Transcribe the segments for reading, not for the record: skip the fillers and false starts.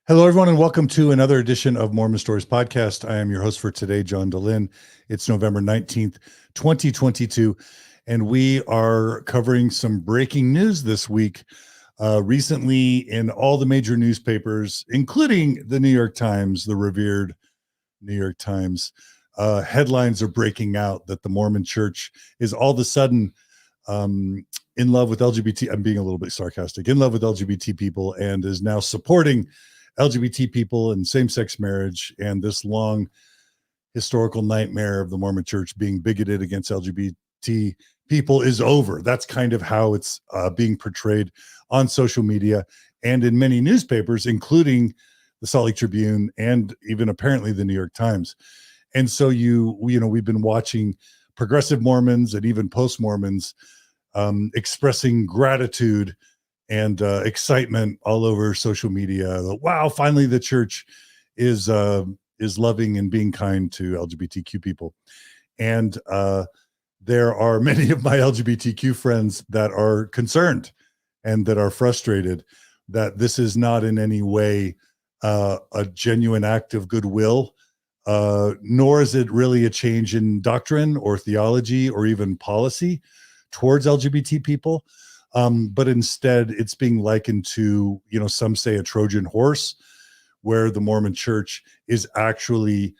Hello, everyone, and welcome to another edition of Mormon Stories Podcast. I am your host for today, John DeLynn. It's November 19th, 2022, and we are covering some breaking news this week. Recently, in all the major newspapers, including the New York Times, the revered New York Times, headlines are breaking out that the Mormon Church is all of a sudden in love with LGBT. I'm being a little bit sarcastic, in love with LGBT people, and is now supporting LGBT people and same-sex marriage, and this long historical nightmare of the Mormon Church being bigoted against LGBT people is over. That's kind of how it's being portrayed on social media and in many newspapers, including the Salt Lake Tribune and even apparently the New York Times. And so we've been watching progressive Mormons and even post-Mormons expressing gratitude and excitement all over social media. Wow, finally the church is loving and being kind to LGBTQ people. And there are many of my LGBTQ friends that are concerned and that are frustrated that this is not in any way a genuine act of goodwill, nor is it really a change in doctrine or theology or even policy towards LGBT people. But instead, it's being likened to, some say a Trojan horse, where the Mormon Church is actually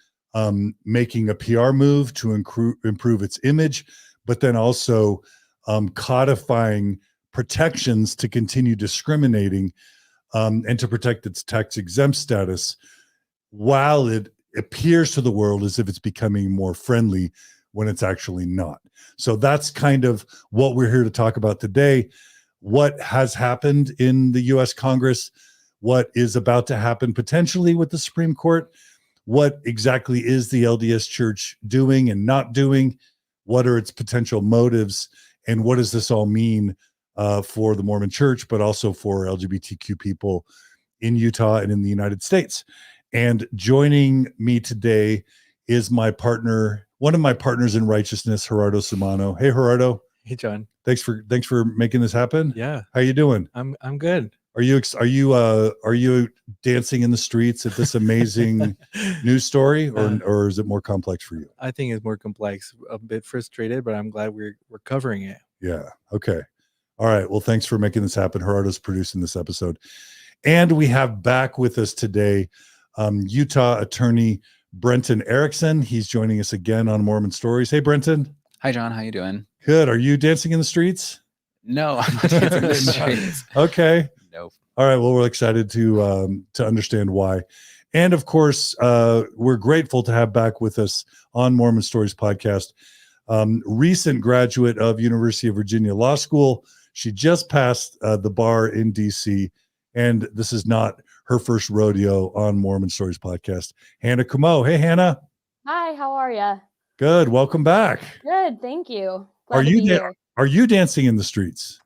making a PR move to improve its image, but then also codifying protections to continue discriminating and to protect its tax exempt status, while it appears to the world as if it's becoming more friendly when it's actually not. So that's kind of what we're here to talk about today. What has happened in the U.S. Congress, what is about to happen potentially with the Supreme Court, what exactly is the LDS Church doing and not doing, what are its potential motives, and what does this all mean for the Mormon Church, but also for LGBTQ people in Utah and in the United States. And joining me today is my partner, one of my partners in righteousness, Gerardo Sumano. Hey, Gerardo. Hey, John. Thanks for making this happen. Yeah. How you doing? I'm good. Are you dancing in the streets at this amazing news story, or is it more complex for you? I think it's more complex. A bit frustrated, but I'm glad we're covering it. Yeah. Okay. All right. Well, thanks for making this happen. Gerardo's producing this episode, and we have back with us today Utah attorney Brenton Erickson. He's joining us again on Mormon Stories. Hey, Brenton. Hi, John. How you doing? Good. Are you dancing in the streets? No, I'm not dancing in the streets. Okay. Nope. All right. Well, we're excited to understand why. And of course, we're grateful to have back with us on Mormon Stories podcast, recent graduate of University of Virginia Law School. She just passed the bar in DC, and this is not her first rodeo on Mormon Stories podcast. Hannah Comeau. Hey, Hannah. Hi, how are you? Good. Welcome back. Good, thank you. Are you dancing in the streets?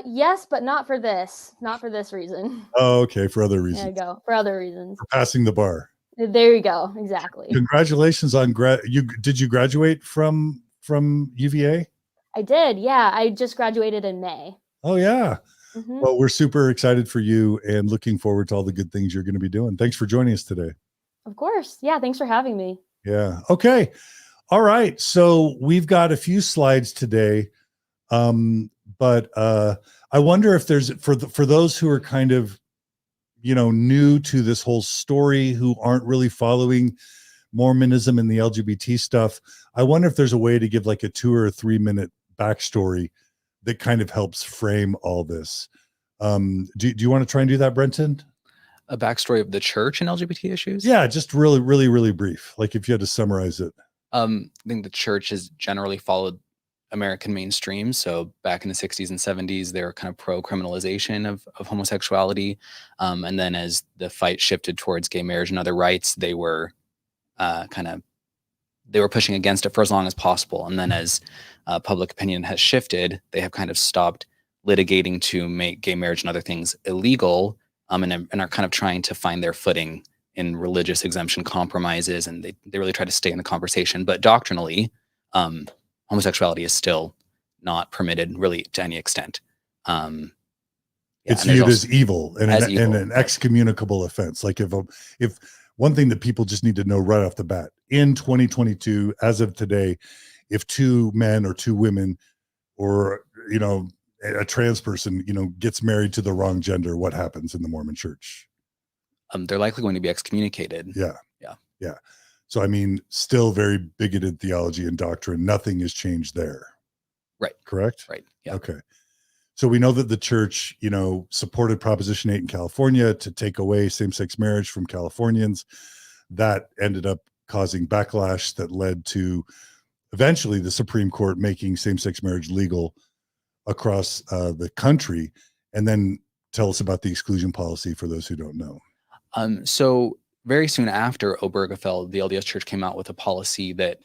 Yes, but not for this. Not for this reason. Oh, okay. For other reasons. There you go. For other reasons. For passing the bar. There you go. Exactly. Congratulations on did you graduate from UVA? I did. Yeah, I just graduated in May. Oh yeah. Mm-hmm. Well, we're super excited for you and looking forward to all the good things you're going to be doing. Thanks for joining us today. Of course. Yeah, thanks for having me. Yeah. Okay. All right. So we've got a few slides today. But I wonder if there's for those who are kind of, new to this whole story, who aren't really following Mormonism and the LGBT stuff, I wonder if there's a way to give like a 2 or 3 minute backstory that kind of helps frame all this. Do you want to try and do that, Brenton? A backstory of the church and LGBT issues? Yeah, just really, really, really brief. Like if you had to summarize it. I think the church has generally followed American mainstream. So back in the 60s and 70s, they were kind of pro-criminalization of homosexuality. And then as the fight shifted towards gay marriage and other rights, they were pushing against it for as long as possible. And then as public opinion has shifted, they have kind of stopped litigating to make gay marriage and other things illegal, and are kind of trying to find their footing in religious exemption compromises. And they really try to stay in the conversation. But doctrinally, homosexuality is still not permitted really to any extent. Yeah, It's and there's viewed also- as evil and as an, evil, and an right. excommunicable offense. Like if one thing that people just need to know right off the bat in 2022, as of today, if two men or two women or, you know, a trans person, you know, gets married to the wrong gender, what happens in the Mormon Church? they're likely going to be excommunicated. Yeah. Yeah. Yeah. So, I mean, still very bigoted theology and doctrine. Nothing has changed there. Right. Correct? Right. Yeah. Okay. So we know that the church, you know, supported Proposition 8 in California to take away same-sex marriage from Californians. That ended up causing backlash that led to eventually the Supreme Court making same-sex marriage legal across the country. And then tell us about the exclusion policy for those who don't know. So very soon after Obergefell, the LDS Church came out with a policy that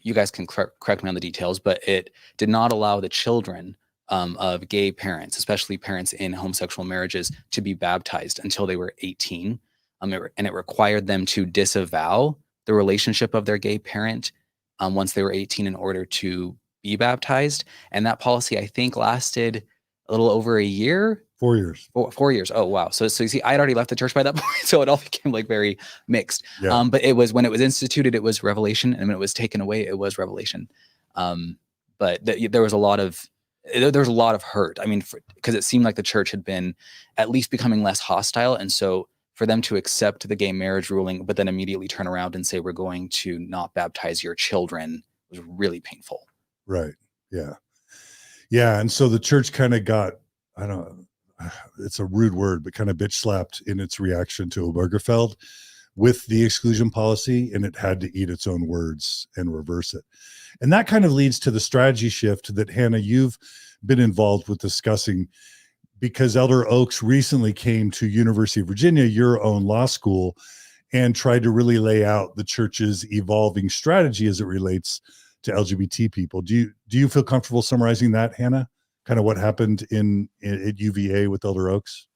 you guys can correct me on the details, but it did not allow the children of gay parents, especially parents in homosexual marriages, to be baptized until they were 18. And it required them to disavow the relationship of their gay parent once they were 18 in order to be baptized. And that policy, I think, lasted a little over a year. 4 years. 4 years. Oh, wow. So you see, I'd already left the church by that point. So it all became like very mixed. Yeah. But it was, when it was instituted, it was revelation. And when it was taken away, it was revelation. But there was a lot of hurt. I mean, because it seemed like the church had been at least becoming less hostile. And so for them to accept the gay marriage ruling, but then immediately turn around and say, we're going to not baptize your children, was really painful. Right. Yeah. Yeah. And so the church kind of got, I don't know, it's a rude word, but kind of bitch slapped in its reaction to Obergefell with the exclusion policy, and it had to eat its own words and reverse it. And that kind of leads to the strategy shift that, Hannah, you've been involved with discussing, because Elder Oaks recently came to University of Virginia, your own law school, and tried to really lay out the church's evolving strategy as it relates to LGBT people. Do you feel comfortable summarizing that, Hannah? Kind of what happened at UVA with Elder Oaks?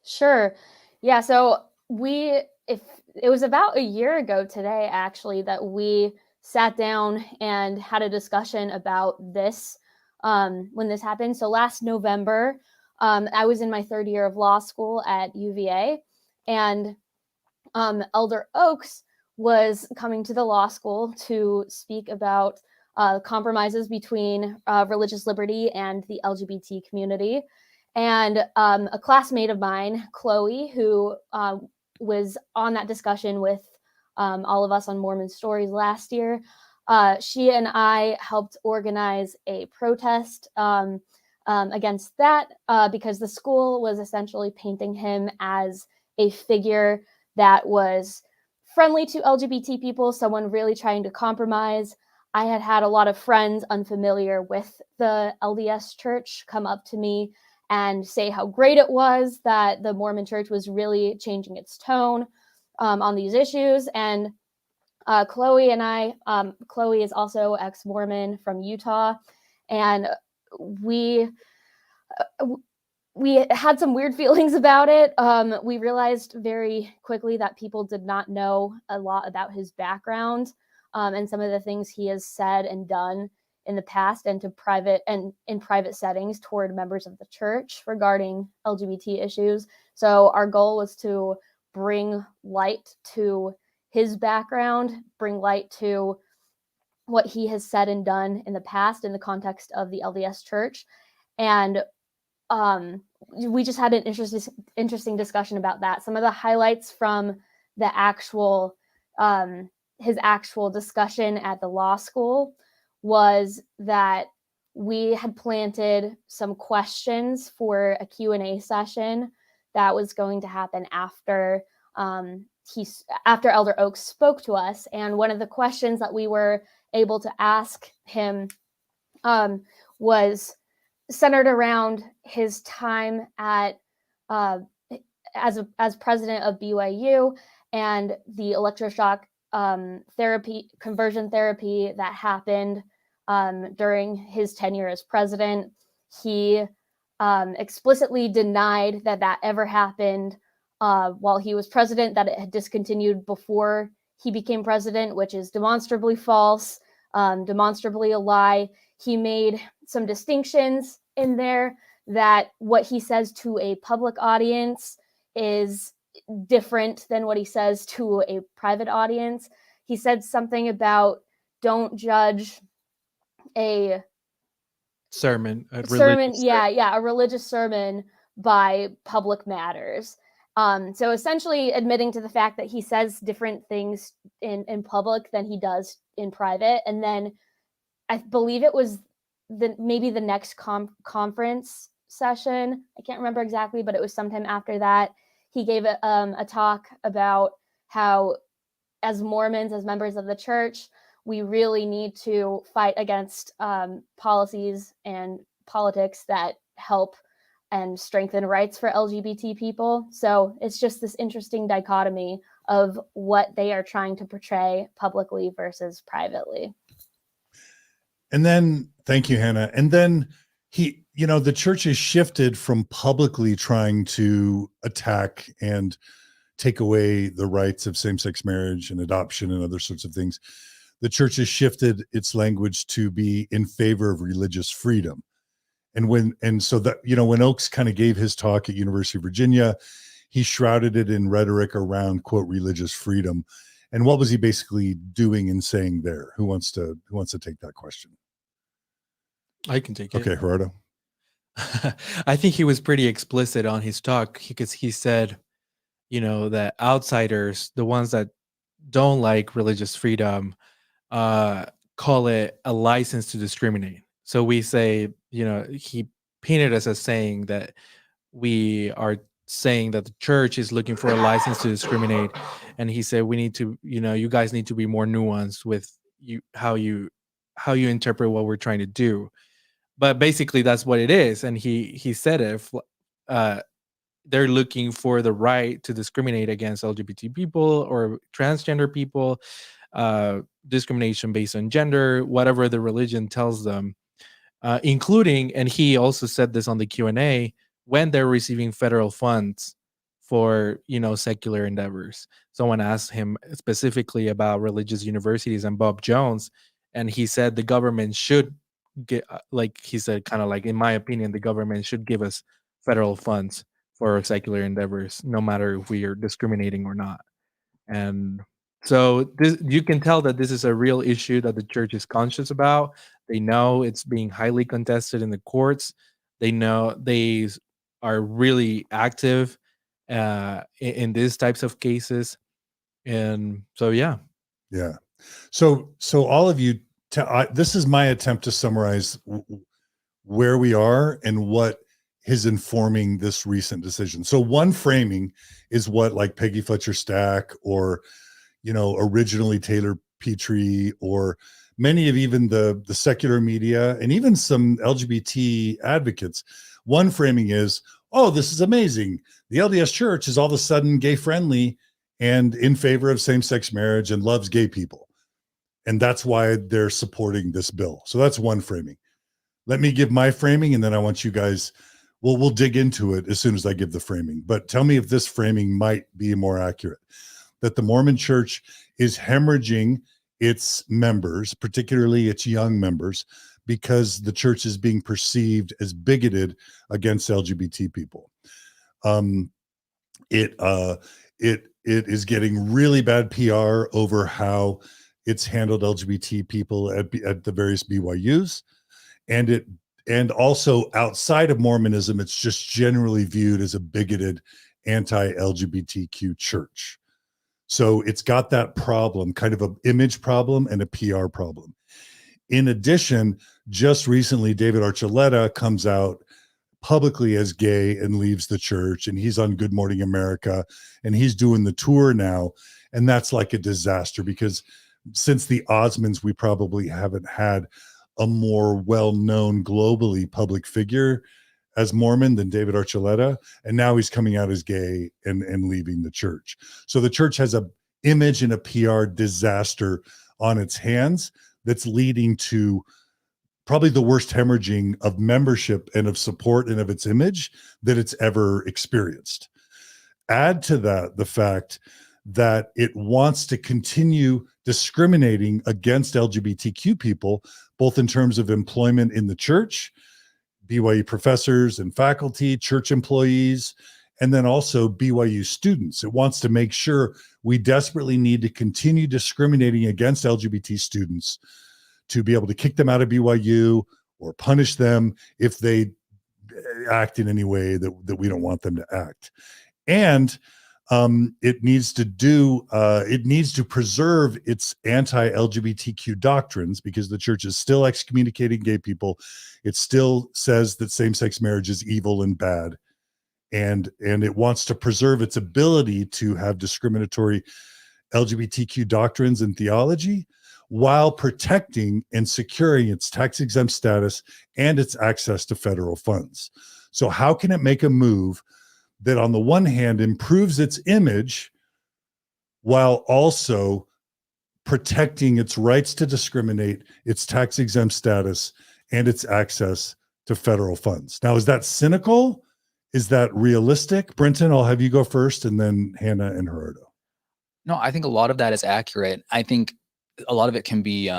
Sure. Yeah. So if it was about a year ago today, actually, that we sat down and had a discussion about this when this happened. So last November, I was in my third year of law school at UVA, and Elder Oaks was coming to the law school to speak about compromises between religious liberty and the LGBT community. And a classmate of mine, Chloe, who was on that discussion with all of us on Mormon Stories last year, she and I helped organize a protest against that because the school was essentially painting him as a figure that was friendly to LGBT people, someone really trying to compromise. I had a lot of friends unfamiliar with the LDS Church come up to me and say how great it was that the Mormon Church was really changing its tone on these issues. And Chloe and I, Chloe is also ex-Mormon from Utah, and we had some weird feelings about it. We realized very quickly that people did not know a lot about his background and some of the things he has said and done in the past and in private settings toward members of the church regarding LGBT issues. So our goal was to bring light to his background, bring light to what he has said and done in the past in the context of the LDS Church. And we just had an interesting discussion about that. Some of the highlights from the his actual discussion at the law school was that we had planted some questions for a Q&A session that was going to happen after Elder Oaks spoke to us. And one of the questions that we were able to ask him was centered around his time at as president of BYU and the electroshock conversion therapy that happened during his tenure as president. He explicitly denied that ever happened while he was president, that it had discontinued before he became president, which is demonstrably false, demonstrably a lie. He made some distinctions in there, that what he says to a public audience is different than what he says to a private audience. He said something about don't judge a sermon, a sermon, religious a religious sermon by public matters. So essentially admitting to the fact that he says different things in public than he does in private. And then I believe it was maybe the next conference session. I can't remember exactly, but it was sometime after that. He gave a talk about how, as Mormons, as members of the church, we really need to fight against policies and politics that help and strengthen rights for LGBT people. So it's just this interesting dichotomy of what they are trying to portray publicly versus privately. And then, thank you, Hannah. And then the church has shifted from publicly trying to attack and take away the rights of same-sex marriage and adoption and other sorts of things. The church has shifted its language to be in favor of religious freedom. And when Oakes kind of gave his talk at University of Virginia, he shrouded it in rhetoric around, quote, religious freedom. And what was he basically doing and saying there? Who wants to take that question? I can take it. Okay, Gerardo. I think he was pretty explicit on his talk, because he said, that outsiders, the ones that don't like religious freedom, call it a license to discriminate. So we say, he painted us as saying that we are saying that the church is looking for a license to discriminate. And he said, we need to, you guys need to be more nuanced with how you interpret what we're trying to do. But basically that's what it is. And he said if they're looking for the right to discriminate against LGBT people or transgender people, discrimination based on gender, whatever the religion tells them, including, and he also said this on the Q&A, when they're receiving federal funds for, secular endeavors. Someone asked him specifically about religious universities and Bob Jones, and he said the government should get, like he said, kind of like, in my opinion, the government should give us federal funds for secular endeavors, no matter if we are discriminating or not. And so you can tell that this is a real issue that the church is conscious about. They know it's being highly contested in the courts. They know they are really active in these types of cases. And so, yeah. Yeah. So all of you, this is my attempt to summarize where we are and what is informing this recent decision. So one framing is what, like Peggy Fletcher Stack or, originally Taylor Petrie, or many of even the secular media and even some LGBT advocates. One framing is, oh, this is amazing. The LDS Church is all of a sudden gay friendly and in favor of same-sex marriage and loves gay people. And that's why they're supporting this bill. So that's one framing. Let me give my framing, and then I want you guys, we'll dig into it as soon as I give the framing. But tell me if this framing might be more accurate. That the Mormon Church is hemorrhaging its members, particularly its young members, because the church is being perceived as bigoted against LGBT people. It is getting really bad PR over how it's handled LGBT people at the various BYUs, and also outside of Mormonism, it's just generally viewed as a bigoted anti-LGBTQ church. So it's got that problem, kind of an image problem and a PR problem. In addition, just recently, David Archuleta comes out publicly as gay and leaves the church, and he's on Good Morning America, and he's doing the tour now. And that's like a disaster, because since the Osmonds, we probably haven't had a more well-known globally public figure as Mormon than David Archuleta, and now he's coming out as gay and leaving the church. So the church has a image and a PR disaster on its hands that's leading to probably the worst hemorrhaging of membership and of support and of its image that it's ever experienced. Add to that the fact that it wants to continue discriminating against LGBTQ people both in terms of employment in the church, BYU professors and faculty, church employees, and then also BYU students. It wants to make sure we desperately need to continue discriminating against LGBT students to be able to kick them out of BYU or punish them if they act in any way that we don't want them to act. And it needs to preserve its anti-LGBTQ doctrines, because the church is still excommunicating gay people. It still says that same-sex marriage is evil and bad. And it wants to preserve its ability to have discriminatory LGBTQ doctrines and theology while protecting and securing its tax-exempt status and its access to federal funds. So how can it make a move that on the one hand improves its image while also protecting its rights to discriminate, its tax-exempt status, and its access to federal funds? Now, is that cynical? Is that realistic? Brenton, I'll have you go first, and then Hannah and Gerardo. No, I think a lot of that is accurate. I think a lot of it can be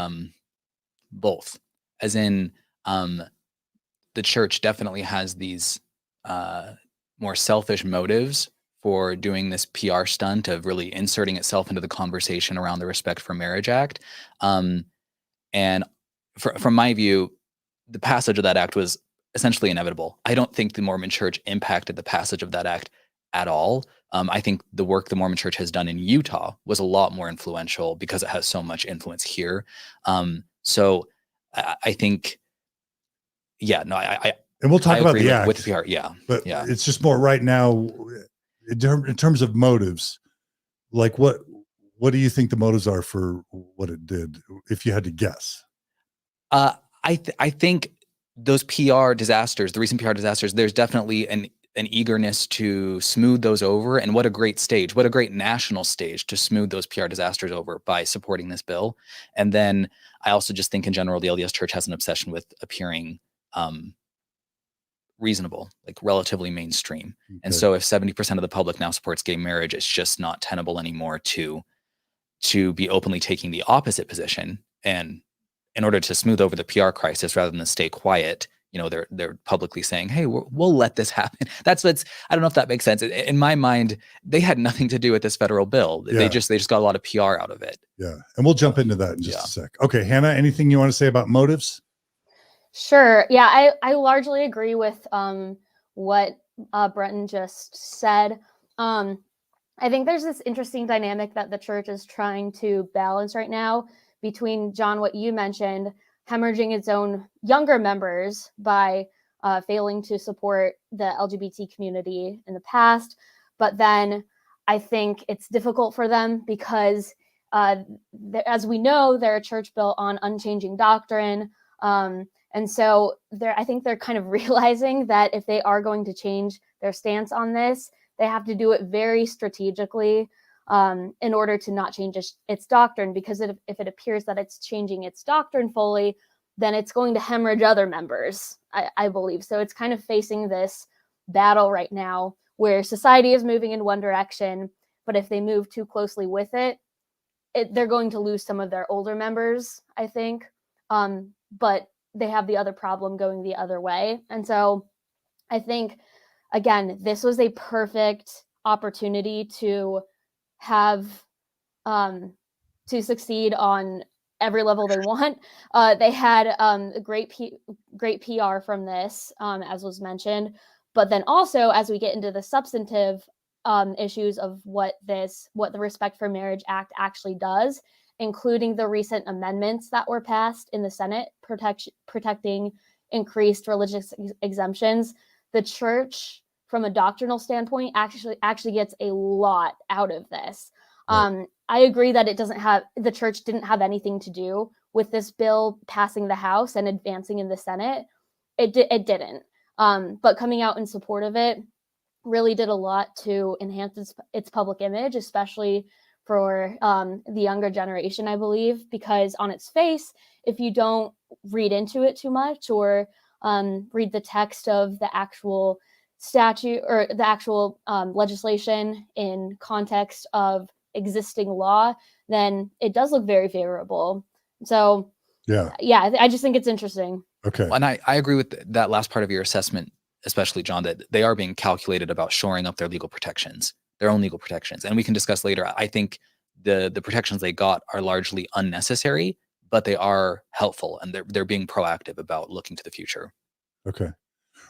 both, as in the church definitely has these more selfish motives for doing this PR stunt of really inserting itself into the conversation around the Respect for Marriage Act. And from my view, the passage of that act was essentially inevitable. I don't think the Mormon Church impacted the passage of that act at all. I think the work the Mormon Church has done in Utah was a lot more influential because it has so much influence here. So I think, yeah, no, and we'll talk about the act with PR. Yeah, but yeah. It's just more right now in terms of motives. Like what do you think the motives are for what it did, if you had to guess? I think those PR disasters, the recent PR disasters, there's definitely an eagerness to smooth those over. And what a great stage, what a great national stage to smooth those PR disasters over by supporting this bill. And then I also just think in general, the LDS Church has an obsession with appearing reasonable, like relatively mainstream. Okay. And so if 70% of the public now supports gay marriage, it's just not tenable anymore to be openly taking the opposite position. And in order to smooth over the PR crisis, rather than stay quiet, you know, they're publicly saying, "Hey, we'll let this happen." That's what's. I don't know if that makes sense. In my mind, they had nothing to do with this federal bill. Yeah. They just got a lot of PR out of it. Yeah, and we'll jump into that in just a sec. Okay, Hannah, anything you want to say about motives? Sure. Yeah, I largely agree with what Brenton just said. I think there's this interesting dynamic that the church is trying to balance right now between, John, what you mentioned, hemorrhaging its own younger members by failing to support the LGBT community in the past. But then I think it's difficult for them because, as we know, they're a church built on unchanging doctrine. And so I think they're kind of realizing that if they are going to change their stance on this, they have to do it very strategically in order to not change its doctrine, because if it appears that it's changing its doctrine fully, then it's going to hemorrhage other members, I believe. So it's kind of facing this battle right now where society is moving in one direction, but if they move too closely with it, they're going to lose some of their older members, I think. But they have the other problem going the other way. And so I think, again, this was a perfect opportunity to have to succeed on every level they want. They had a great PR from this, as was mentioned. But then also, as we get into the substantive issues of what the Respect for Marriage Act actually does, including the recent amendments that were passed in the Senate protecting increased religious exemptions, the church, from a doctrinal standpoint, actually gets a lot out of this. Right. I agree that the church didn't have anything to do with this bill passing the House and advancing in the Senate. It didn't. But coming out in support of it really did a lot to enhance its public image, especially for the younger generation, I believe, because on its face, if you don't read into it too much or read the text of the actual statute or the actual legislation in context of existing law, then it does look very favorable. So Yeah. Yeah, I just think it's interesting. Okay. And I agree with that last part of your assessment, especially John, that they are being calculated about shoring up their legal protections, their own legal protections. And we can discuss later. I think the protections they got are largely unnecessary, but they are helpful, and they're being proactive about looking to the future. Okay.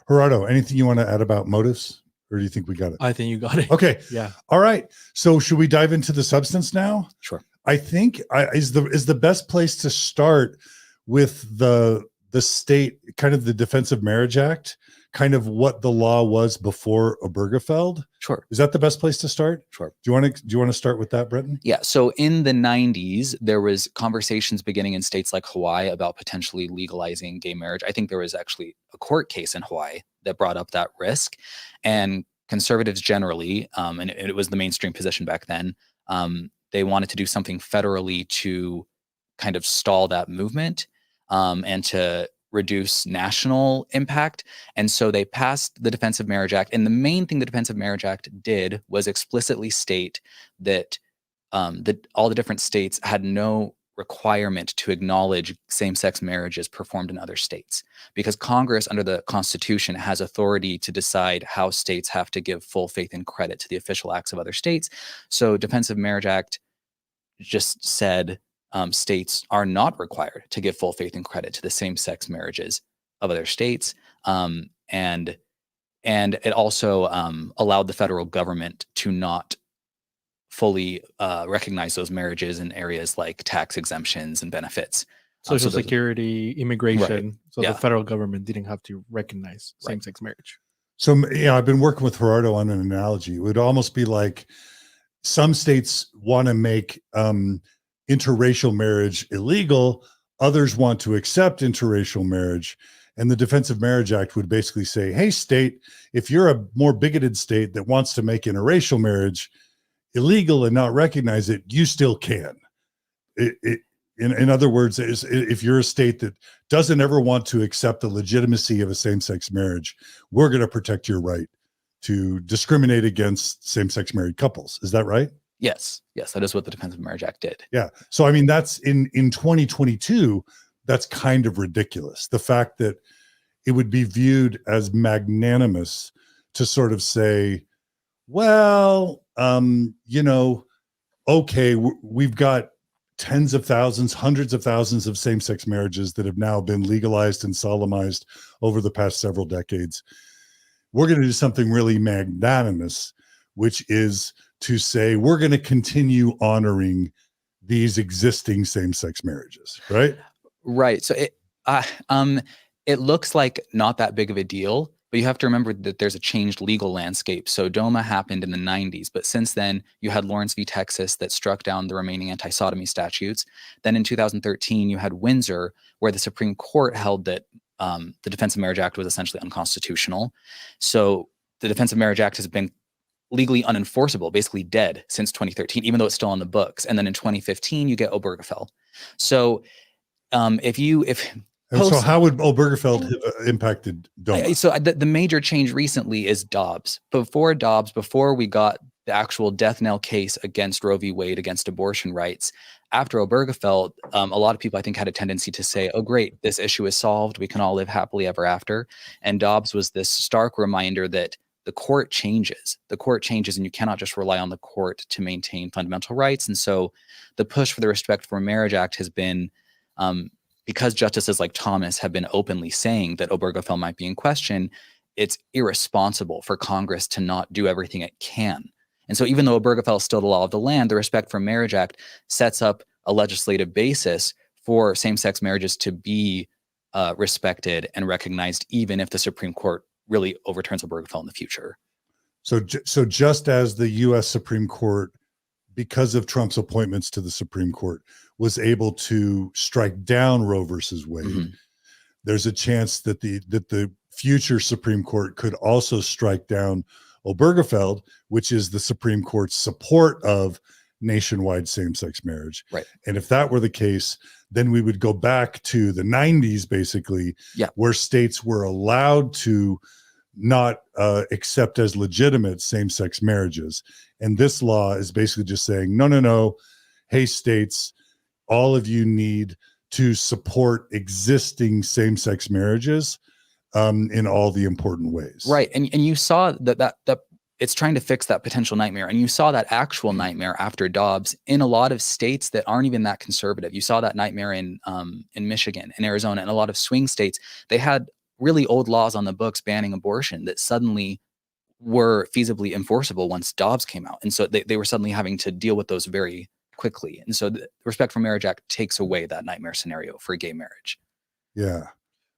Gerardo, anything you want to add about motives, or do you think we got it? I think you got it. Okay. Yeah. All right. So should we dive into the substance now? Sure. I think is the best place to start with the state, kind of the Defense of Marriage Act, kind of what the law was before Obergefell. Sure. Is that the best place to start? Sure. Do you want to start with that, Brenton? Yeah. So in the 90s, there was conversations beginning in states like Hawaii about potentially legalizing gay marriage. I think there was actually a court case in Hawaii that brought up that risk, and conservatives generally, and it was the mainstream position back then, they wanted to do something federally to kind of stall that movement, and to reduce national impact. And so they passed the Defense of Marriage Act. And the main thing the Defense of Marriage Act did was explicitly state that all the different states had no requirement to acknowledge same-sex marriages performed in other states, because Congress under the Constitution has authority to decide how states have to give full faith and credit to the official acts of other states. So Defense of Marriage Act just said states are not required to give full faith and credit to the same-sex marriages of other states, and it also allowed the federal government to not fully recognize those marriages in areas like tax exemptions and benefits, Social security, immigration. Right. So Yeah. the federal government didn't have to recognize same-sex marriage. So yeah, I've been working with Gerardo on an analogy. It would almost be like some states want to make interracial marriage illegal. Others want to accept interracial marriage. And the Defense of Marriage Act would basically say, hey, state, if you're a more bigoted state that wants to make interracial marriage illegal and not recognize it, you still can. In other words, if you're a state that doesn't ever want to accept the legitimacy of a same-sex marriage, we're going to protect your right to discriminate against same-sex married couples. Is that right? Yes, that is what the Defense of Marriage Act did. Yeah. So, I mean, that's in 2022, that's kind of ridiculous. The fact that it would be viewed as magnanimous to sort of say, well, okay, we've got tens of thousands, hundreds of thousands of same-sex marriages that have now been legalized and solemnized over the past several decades. We're going to do something really magnanimous, which is to say we're going to continue honoring these existing same-sex marriages, right? Right. So it looks like not that big of a deal, but you have to remember that there's a changed legal landscape. So DOMA happened in the 90s, but since then you had Lawrence v. Texas that struck down the remaining anti-sodomy statutes. Then in 2013, you had Windsor, where the Supreme Court held that the Defense of Marriage Act was essentially unconstitutional. So the Defense of Marriage Act has been legally unenforceable, basically dead since 2013, even though it's still on the books. And then in 2015, you get Obergefell. So So how would Obergefell have impacted DOMA? So the major change recently is Dobbs. Before we got the actual death knell case against Roe v. Wade against abortion rights, after Obergefell, a lot of people I think had a tendency to say, oh, great, this issue is solved. We can all live happily ever after. And Dobbs was this stark reminder that the court changes. The court changes, and you cannot just rely on the court to maintain fundamental rights. And so the push for the Respect for Marriage Act has been, because justices like Thomas have been openly saying that Obergefell might be in question, it's irresponsible for Congress to not do everything it can. And so even though Obergefell is still the law of the land, the Respect for Marriage Act sets up a legislative basis for same-sex marriages to be respected and recognized, even if the Supreme Court really overturns Obergefell in the future. So just as the U.S. Supreme Court, because of Trump's appointments to the Supreme Court, was able to strike down Roe versus Wade, there's a chance that the future Supreme Court could also strike down Obergefell, which is the Supreme Court's support of nationwide same-sex marriage. Right. And if that were the case, then we would go back to the 90s, basically, where states were allowed to not accept as legitimate same-sex marriages. And this law is basically just saying, no. Hey, states, all of you need to support existing same-sex marriages in all the important ways. Right. And you saw that it's trying to fix that potential nightmare. And you saw that actual nightmare after Dobbs in a lot of states that aren't even that conservative. You saw that nightmare in Michigan, in Arizona, and a lot of swing states. They had really old laws on the books banning abortion that suddenly were feasibly enforceable once Dobbs came out. And so they were suddenly having to deal with those very quickly. And so the Respect for Marriage Act takes away that nightmare scenario for gay marriage. Yeah.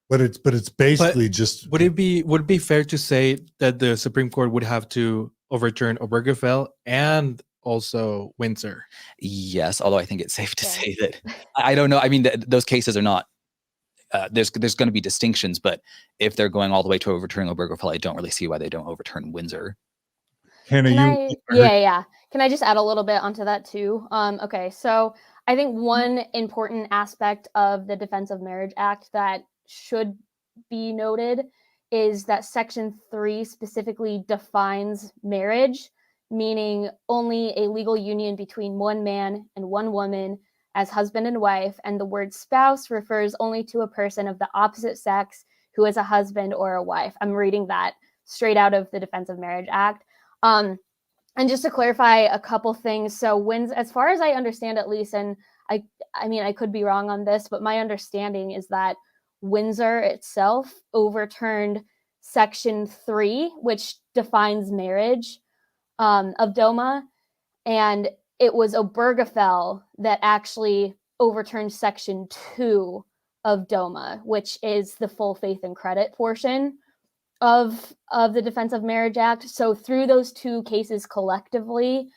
But it's basically just. Would it be fair to say that the Supreme Court would have to overturn Obergefell and also Windsor? Yes, although I think it's safe to say that I don't know. I mean, those cases are not. There's going to be distinctions, but if they're going all the way to overturning Obergefell, I don't really see why they don't overturn Windsor. Can I just add a little bit onto that too? Okay, so I think one important aspect of the Defense of Marriage Act that should be noted is that Section 3 specifically defines marriage, meaning only a legal union between one man and one woman as husband and wife, and the word spouse refers only to a person of the opposite sex who is a husband or a wife. I'm reading that straight out of the Defense of Marriage Act. And just to clarify a couple things, so as far as I understand at least, and I mean, I could be wrong on this, but my understanding is that Windsor itself overturned Section 3, which defines marriage of DOMA, and it was Obergefell that actually overturned Section 2 of DOMA, which is the full faith and credit portion of the Defense of Marriage Act. So through those two cases collectively,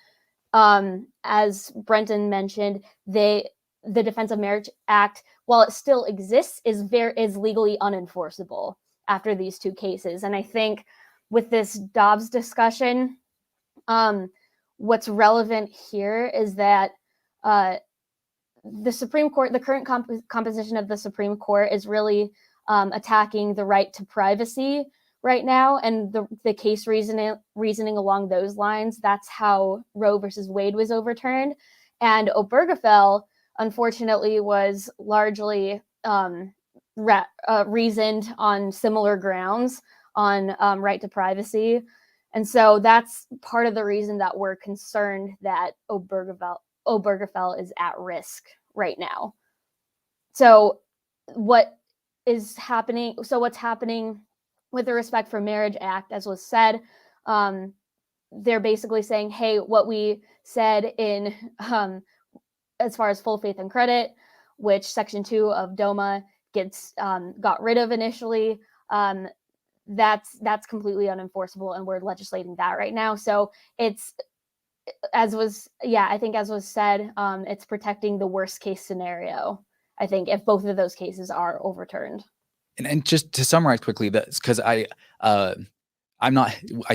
as Brenton mentioned, the Defense of Marriage Act, while it still exists, is legally unenforceable after these two cases. And I think with this Dobbs discussion, what's relevant here is that the Supreme Court, the current composition of the Supreme Court, is really attacking the right to privacy right now, and the case reasoning along those lines. That's how Roe versus Wade was overturned, and Obergefell, unfortunately, was largely reasoned on similar grounds on right to privacy. And so that's part of the reason that we're concerned that Obergefell is at risk right now. So what's happening with the Respect for Marriage Act, as was said, they're basically saying, hey, what we said in as far as full faith and credit, which Section 2 of DOMA got rid of initially, that's completely unenforceable, and we're legislating that right now. So it's, I think as was said, it's protecting the worst case scenario, I think, if both of those cases are overturned. And just to summarize quickly, that's because I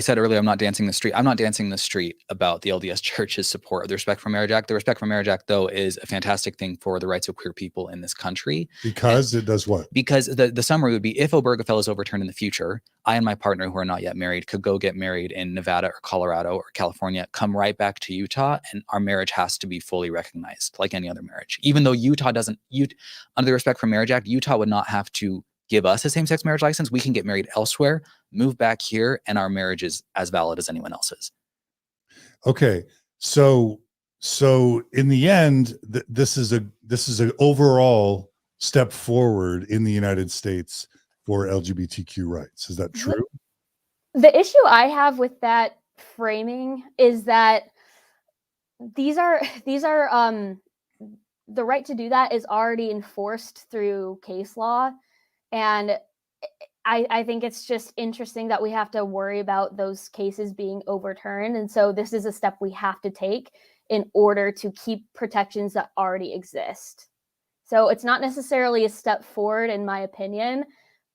said earlier, I'm not dancing the street. I'm not dancing the street about the LDS Church's support of the Respect for Marriage Act. The Respect for Marriage Act, though, is a fantastic thing for the rights of queer people in this country. Because it does what? Because the summary would be, if Obergefell is overturned in the future, I and my partner, who are not yet married, could go get married in Nevada or Colorado or California, come right back to Utah, and our marriage has to be fully recognized like any other marriage. Even though under the Respect for Marriage Act, Utah would not have to give us a same-sex marriage license. We can get married elsewhere, move back here, and our marriage is as valid as anyone else's. Okay, so in the end, this is an overall step forward in the United States for LGBTQ rights. Is that true? The issue I have with that framing is that these are the right to do that is already enforced through case law. And I think it's just interesting that we have to worry about those cases being overturned. And so this is a step we have to take in order to keep protections that already exist. So it's not necessarily a step forward, in my opinion.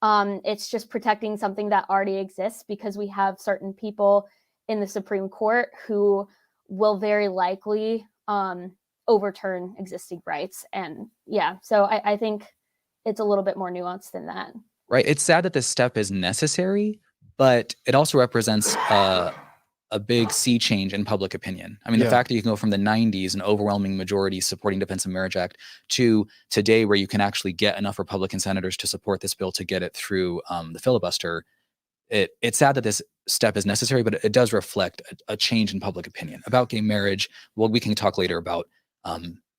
It's just protecting something that already exists, because we have certain people in the Supreme Court who will very likely overturn existing rights. And yeah, so I think it's a little bit more nuanced than that. Right. It's sad that this step is necessary, but it also represents a a big sea change in public opinion. I mean, the Yeah. fact that you can go from the 90s, an overwhelming majority supporting Defense of Marriage Act, to today where you can actually get enough Republican senators to support this bill to get it through the filibuster. It's sad that this step is necessary, but it does reflect a change in public opinion about gay marriage. Well, we can talk later about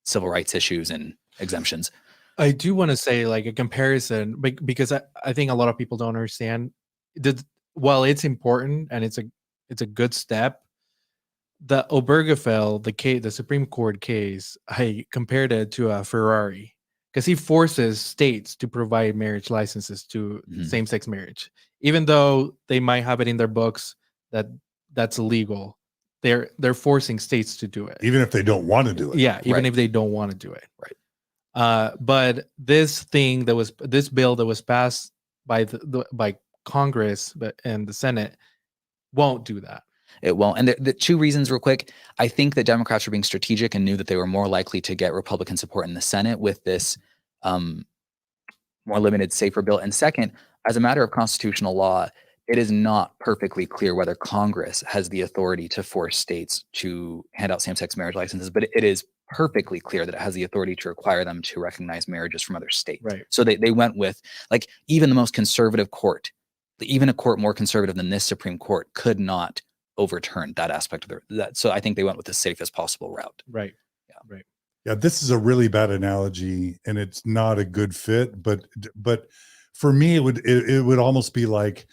civil rights issues and exemptions. I do want to say like a comparison because I think a lot of people don't understand that while it's important and it's a good step, the Obergefell, the Supreme Court case, I compared it to a Ferrari because he forces states to provide marriage licenses to same-sex marriage, even though they might have it in their books that that's illegal. They're forcing states to do it, even if they don't want to do it. Yeah, even Right. if they don't want to do it. Right. But this bill that was passed by by Congress and the Senate won't do that. It won't. And the two reasons real quick, I think that Democrats were being strategic and knew that they were more likely to get Republican support in the Senate with this more limited, safer bill. And second, as a matter of constitutional law, it is not perfectly clear whether Congress has the authority to force states to hand out same-sex marriage licenses, but it is perfectly clear that it has the authority to require them to recognize marriages from other states. Right. So they went with, like, even the most conservative court, even a court more conservative than this Supreme Court could not overturn that aspect of that. So I think they went with the safest possible route. Right. Yeah. Right. Yeah, this is a really bad analogy, and it's not a good fit. But for me, it would almost be like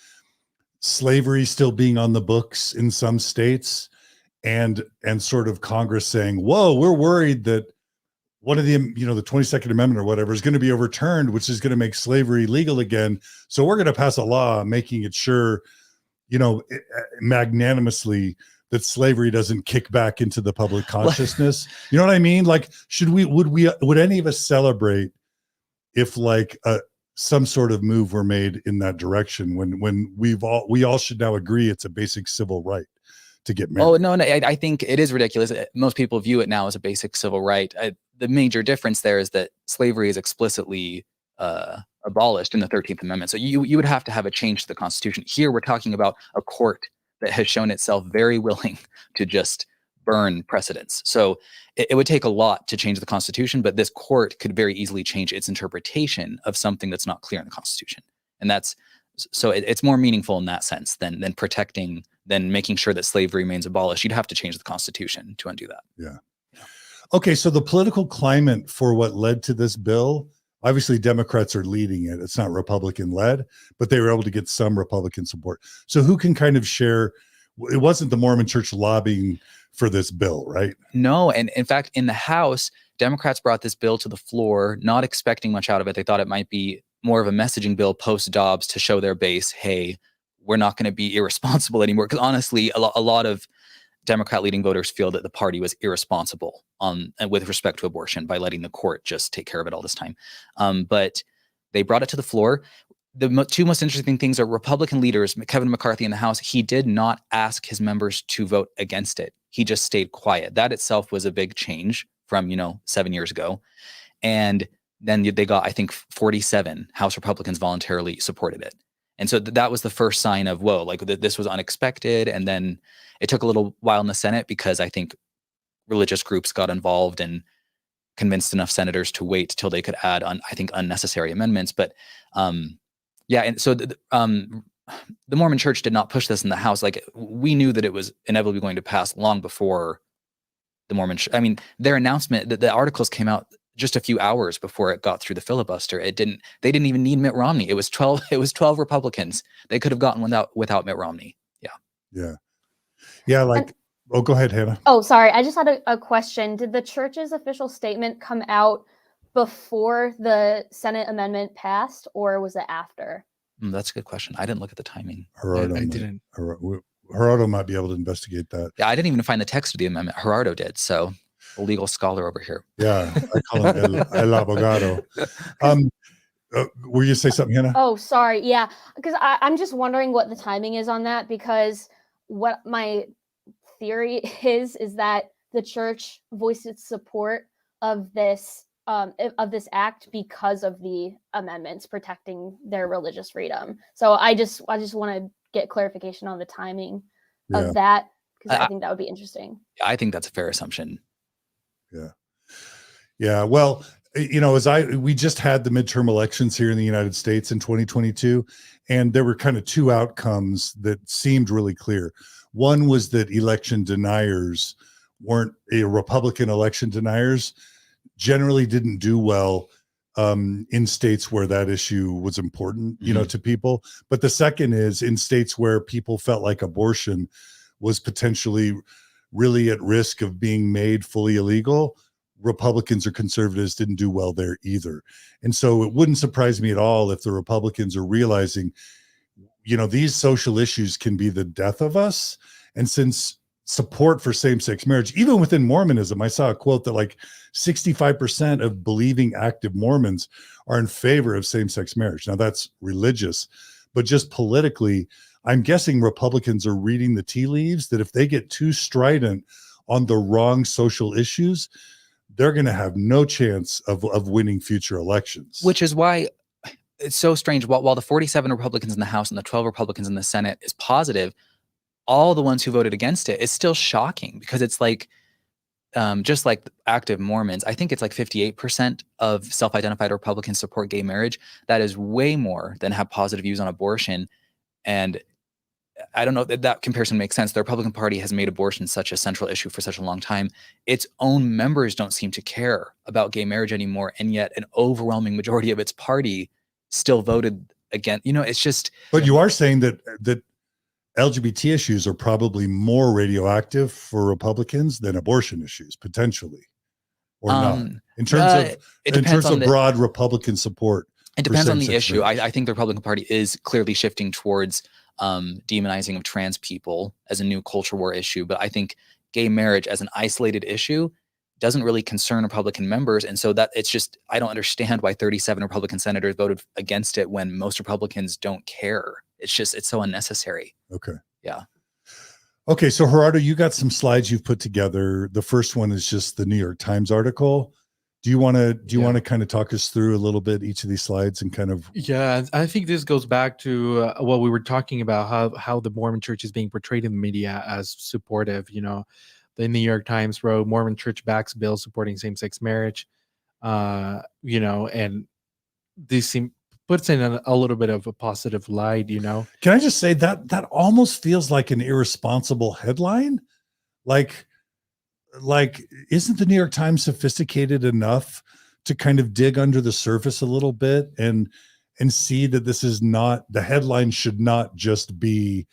slavery still being on the books in some states, and sort of Congress saying, "Whoa, we're worried that one of the the 22nd Amendment or whatever is going to be overturned, which is going to make slavery legal again. So we're going to pass a law making it sure, magnanimously, that slavery doesn't kick back into the public consciousness." You know what I mean? Like, would any of us celebrate if like some sort of move were made in that direction when we all should now agree it's a basic civil right to get married? Oh, no, I think it is ridiculous. Most people view it now as a basic civil right. The major difference there is that slavery is explicitly abolished in the 13th Amendment. So you would have to have a change to the Constitution. Here, we're talking about a court that has shown itself very willing to just burn precedents. So it would take a lot to change the Constitution, but this court could very easily change its interpretation of something that's not clear in the Constitution. And it's more meaningful in that sense than making sure that slavery remains abolished. You'd have to change the Constitution to undo that. Yeah. Okay, so the political climate for what led to this bill, obviously Democrats are leading it. It's not Republican led, but they were able to get some Republican support. So who can kind of share? It wasn't the Mormon Church lobbying for this bill, right? No, and in fact, in the House, Democrats brought this bill to the floor, not expecting much out of it. They thought it might be more of a messaging bill post-Dobbs to show their base, hey, we're not going to be irresponsible anymore. Because honestly, a lot of Democrat-leading voters feel that the party was irresponsible with respect to abortion by letting the court just take care of it all this time. But they brought it to the floor. The two most interesting things are Republican leaders, Kevin McCarthy in the House, he did not ask his members to vote against it. He just stayed quiet. That itself was a big change from, 7 years ago. And then they got, I think, 47 House Republicans voluntarily supported it. And so that was the first sign of, whoa, like this was unexpected. And then it took a little while in the Senate because I think religious groups got involved and convinced enough senators to wait till they could add unnecessary amendments. But yeah, and so the Mormon Church did not push this in the House. Like, we knew that it was inevitably going to pass long before the Mormon Church. I mean, their announcement that the articles came out just a few hours before it got through the filibuster. They didn't even need Mitt Romney. It was 12 Republicans. They could have gotten without Mitt Romney. Yeah. Like, go ahead, Hannah. Oh, sorry. I just had a question. Did the church's official statement come out before the Senate amendment passed, or was it after? That's a good question. I didn't look at the timing. Gerardo Gerardo might be able to investigate that. Yeah, I didn't even find the text of the amendment. Gerardo did. So a legal scholar over here. Yeah, I call him el abogado. Were you say something, Hannah? Oh, sorry. Yeah, because I'm just wondering what the timing is on that, because what my theory is that the church voiced its support of this act because of the amendments protecting their religious freedom. So I just want to get clarification on the timing of that, Because I I, think that would be interesting. I think that's a fair assumption. Yeah. Well, we just had the midterm elections here in the United States in 2022, and there were kind of two outcomes that seemed really clear. One was that election deniers Republican election deniers generally didn't do well in states where that issue was important, to people. But the second is in states where people felt like abortion was potentially really at risk of being made fully illegal. Republicans or conservatives didn't do well there either. And so it wouldn't surprise me at all if the Republicans are realizing, these social issues can be the death of us. And since support for same-sex marriage, even within Mormonism, I saw a quote that like 65% of believing active Mormons are in favor of same-sex marriage. Now that's religious, but just politically, I'm guessing Republicans are reading the tea leaves that if they get too strident on the wrong social issues, they're going to have no chance of winning future elections. Which is why it's so strange. While the 47 Republicans in the House and the 12 Republicans in the Senate is positive, all the ones who voted against it is still shocking, because it's like, just like active Mormons, I think it's like 58% of self-identified Republicans support gay marriage. That is way more than have positive views on abortion. And I don't know that comparison makes sense. The Republican Party has made abortion such a central issue for such a long time. Its own members don't seem to care about gay marriage anymore. And yet an overwhelming majority of its party still voted against, it's just. But you are saying that LGBT issues are probably more radioactive for Republicans than abortion issues, potentially, or not, in terms of broad Republican support. It depends on the issue. I think the Republican Party is clearly shifting towards demonizing of trans people as a new culture war issue. But I think gay marriage as an isolated issue doesn't really concern Republican members. And so that it's just, I don't understand why 37 Republican senators voted against it when most Republicans don't care. It's so unnecessary. Okay. Yeah. Okay. So Gerardo, you got some slides you've put together. The first one is just the New York Times article. Do you want to kind of talk us through a little bit each of these slides and kind of? Yeah, I think this goes back to what we were talking about, how the Mormon Church is being portrayed in the media as supportive. The New York Times wrote Mormon Church backs bill supporting same-sex marriage. And this puts in a little bit of a positive light. Can I just say that almost feels like an irresponsible headline, like isn't the New York Times sophisticated enough to kind of dig under the surface a little bit and see that this is not, the headline should not just be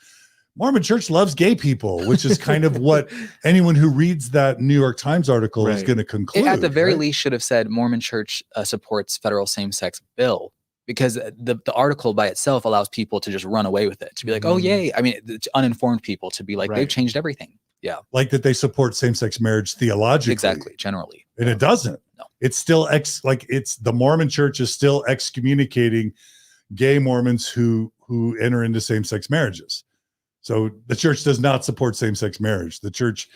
Mormon Church loves gay people, which is kind of what anyone who reads that New York Times article is going to conclude. It at the very least should have said Mormon Church supports federal same-sex bill, because the article by itself allows people to just run away with it, to be like, oh, yay. I mean, it's uninformed people to be like, they've changed everything. Yeah. Like that they support same-sex marriage theologically. Exactly. Generally. And it doesn't. No. It's still the Mormon Church is still excommunicating gay Mormons who enter into same-sex marriages. So the church does not support same-sex marriage. The church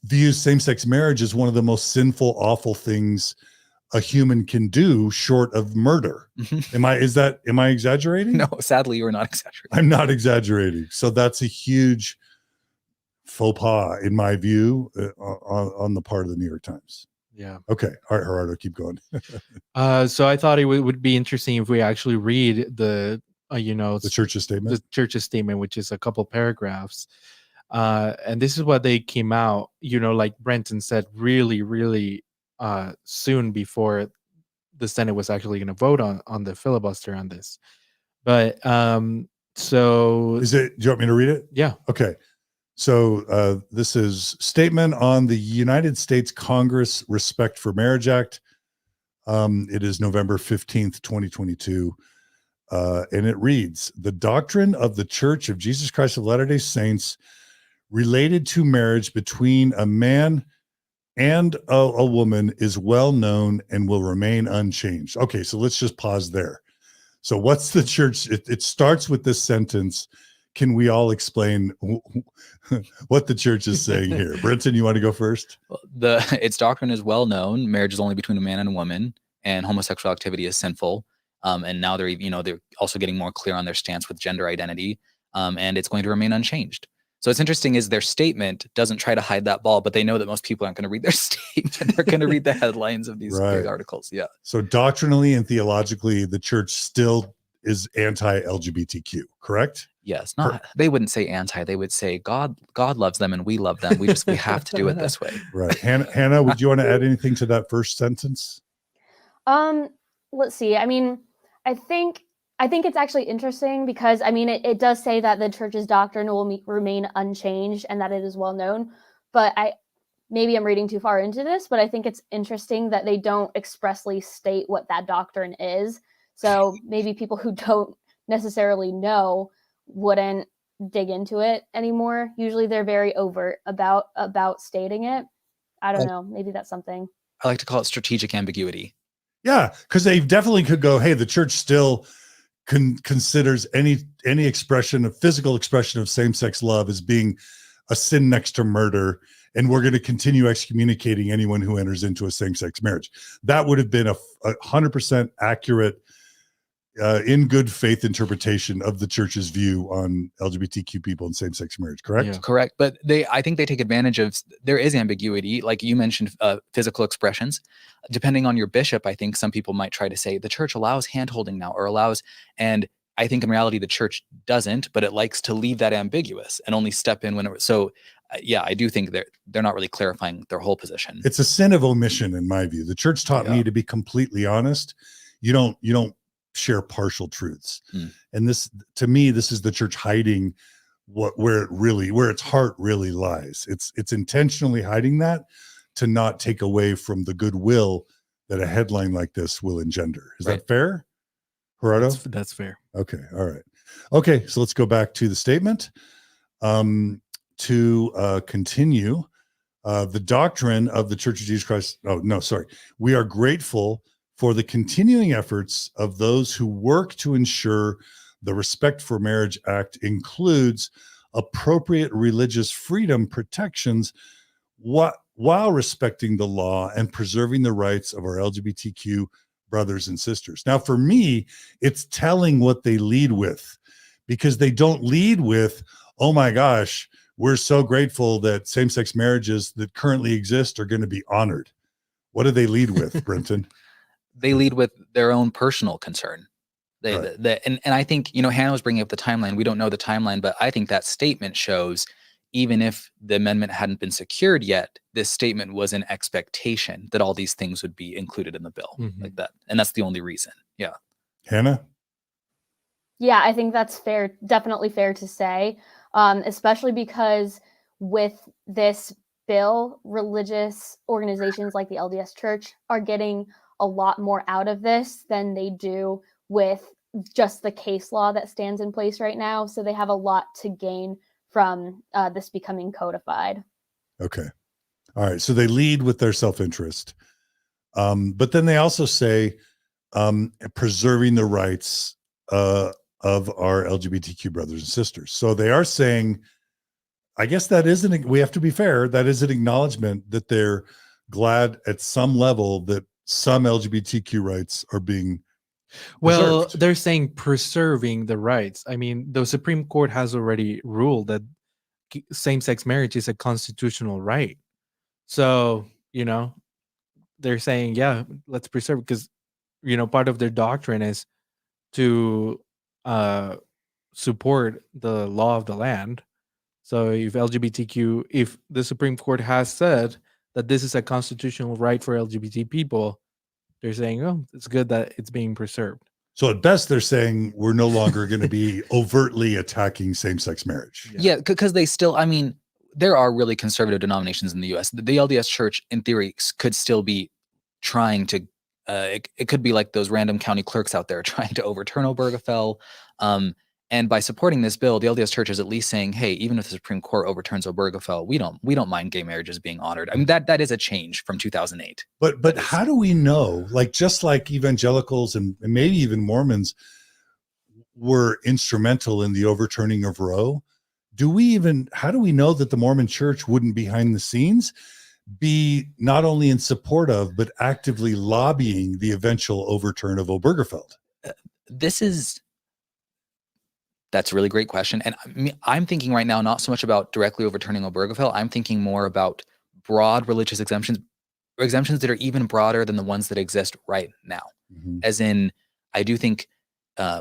views same-sex marriage as one of the most sinful, awful things a human can do short of murder. Am I exaggerating? No, sadly, you're not exaggerating. I'm not exaggerating. So that's a huge faux pas, in my view, on the part of the New York Times. Yeah. Okay. All right, Gerardo, keep going. So I thought it would be interesting if we actually read the church's statement. The church's statement, which is a couple paragraphs. And this is what they came out, like Brenton said, really, really soon before the Senate was actually going to vote on the filibuster on this. But so do you want me to read it? Yeah. Okay. So this is statement on the United States Congress Respect for Marriage Act. It is November 15th, 2022. And it reads, the doctrine of the Church of Jesus Christ of Latter-day Saints related to marriage between a man and a woman is well known and will remain unchanged. Okay, so let's just pause there. So what's the church? It starts with this sentence. Can we all explain what the church is saying here? Brenton, you want to go first? Well, its doctrine is well known. Marriage is only between a man and a woman, and homosexual activity is sinful. And now they're also getting more clear on their stance with gender identity, and it's going to remain unchanged. So it's interesting is their statement doesn't try to hide that ball, but they know that most people aren't going to read their statement. They're going to read the headlines of these Right. articles. Yeah. So doctrinally and theologically, the church still is anti-LGBTQ, correct? Yes. Not they wouldn't say anti, they would say God loves them and we love them. We have to do it this way. Right. Hannah, would you want to add anything to that first sentence? Let's see. I mean, I think it's actually interesting because I mean it does say that the church's doctrine will remain unchanged and that it is well known. But maybe I'm reading too far into this, but I think it's interesting that they don't expressly state what that doctrine is. So maybe people who don't necessarily know wouldn't dig into it anymore. Usually they're very overt about stating it. I don't know. Maybe that's something. I like to call it strategic ambiguity. Yeah, because they definitely could go, hey, the church still considers any physical expression of same-sex love as being a sin next to murder, and we're going to continue excommunicating anyone who enters into a same-sex marriage. That would have been a 100% accurate, in good faith interpretation of the church's view on LGBTQ people and same-sex marriage, correct? Yeah. Correct. But I think they take advantage of, there is ambiguity. Like you mentioned, physical expressions. Depending on your bishop, I think some people might try to say the church allows hand-holding now or allows, and I think in reality the church doesn't, but it likes to leave that ambiguous and only step in whenever. So yeah, I do think they're not really clarifying their whole position. It's a sin of omission in my view. The church taught me to be completely honest. You don't share partial truths. And this, to me, this is the church hiding where its heart really lies. It's intentionally hiding that to not take away from the goodwill that a headline like this will engender. Is that fair, Gerardo? That's fair. Okay. All right. Okay. So let's go back to the statement. To continue, the doctrine of the Church of Jesus Christ. Oh, no, sorry. We are grateful for the continuing efforts of those who work to ensure the Respect for Marriage Act includes appropriate religious freedom protections while respecting the law and preserving the rights of our LGBTQ brothers and sisters. Now, for me, it's telling what they lead with, because they don't lead with, oh my gosh, we're so grateful that same-sex marriages that currently exist are going to be honored. What do they lead with, Brenton? They lead with their own personal concern. Right. And I think, Hannah was bringing up the timeline. We don't know the timeline, but I think that statement shows, even if the amendment hadn't been secured yet, this statement was an expectation that all these things would be included in the bill like that. And that's the only reason. Yeah. Hannah? Yeah, I think that's fair. Definitely fair to say, especially because with this bill, religious organizations like the LDS Church are getting a lot more out of this than they do with just the case law that stands in place right now. So they have a lot to gain from this becoming codified. Okay. All right. So they lead with their self-interest. But then they also say preserving the rights of our LGBTQ brothers and sisters. So they are saying, I guess we have to be fair, that is an acknowledgement that they're glad at some level that some LGBTQ rights are being preserved. They're saying preserving the rights. I mean, the Supreme Court has already ruled that same-sex marriage is a constitutional right. So, they're saying, yeah, let's preserve, because, part of their doctrine is to support the law of the land. So if the Supreme Court has said that this is a constitutional right for LGBT people, they're saying, oh, it's good that it's being preserved. So at best, they're saying we're no longer going to be overtly attacking same-sex marriage. Yeah, because they still, there are really conservative denominations in the U.S. The LDS Church, in theory, could still be trying to, it could be like those random county clerks out there trying to overturn Obergefell. And by supporting this bill, the LDS Church is at least saying, hey, even if the Supreme Court overturns Obergefell, we don't mind gay marriages being honored. I mean, that is a change from 2008. But how do we know, just like evangelicals and maybe even Mormons were instrumental in the overturning of Roe, how do we know that the Mormon Church wouldn't behind the scenes be not only in support of, but actively lobbying the eventual overturn of Obergefell? This is That's a really great question. And I'm thinking right now, not so much about directly overturning Obergefell. I'm thinking more about broad religious exemptions, or exemptions that are even broader than the ones that exist right now. Mhm. As in, I do think,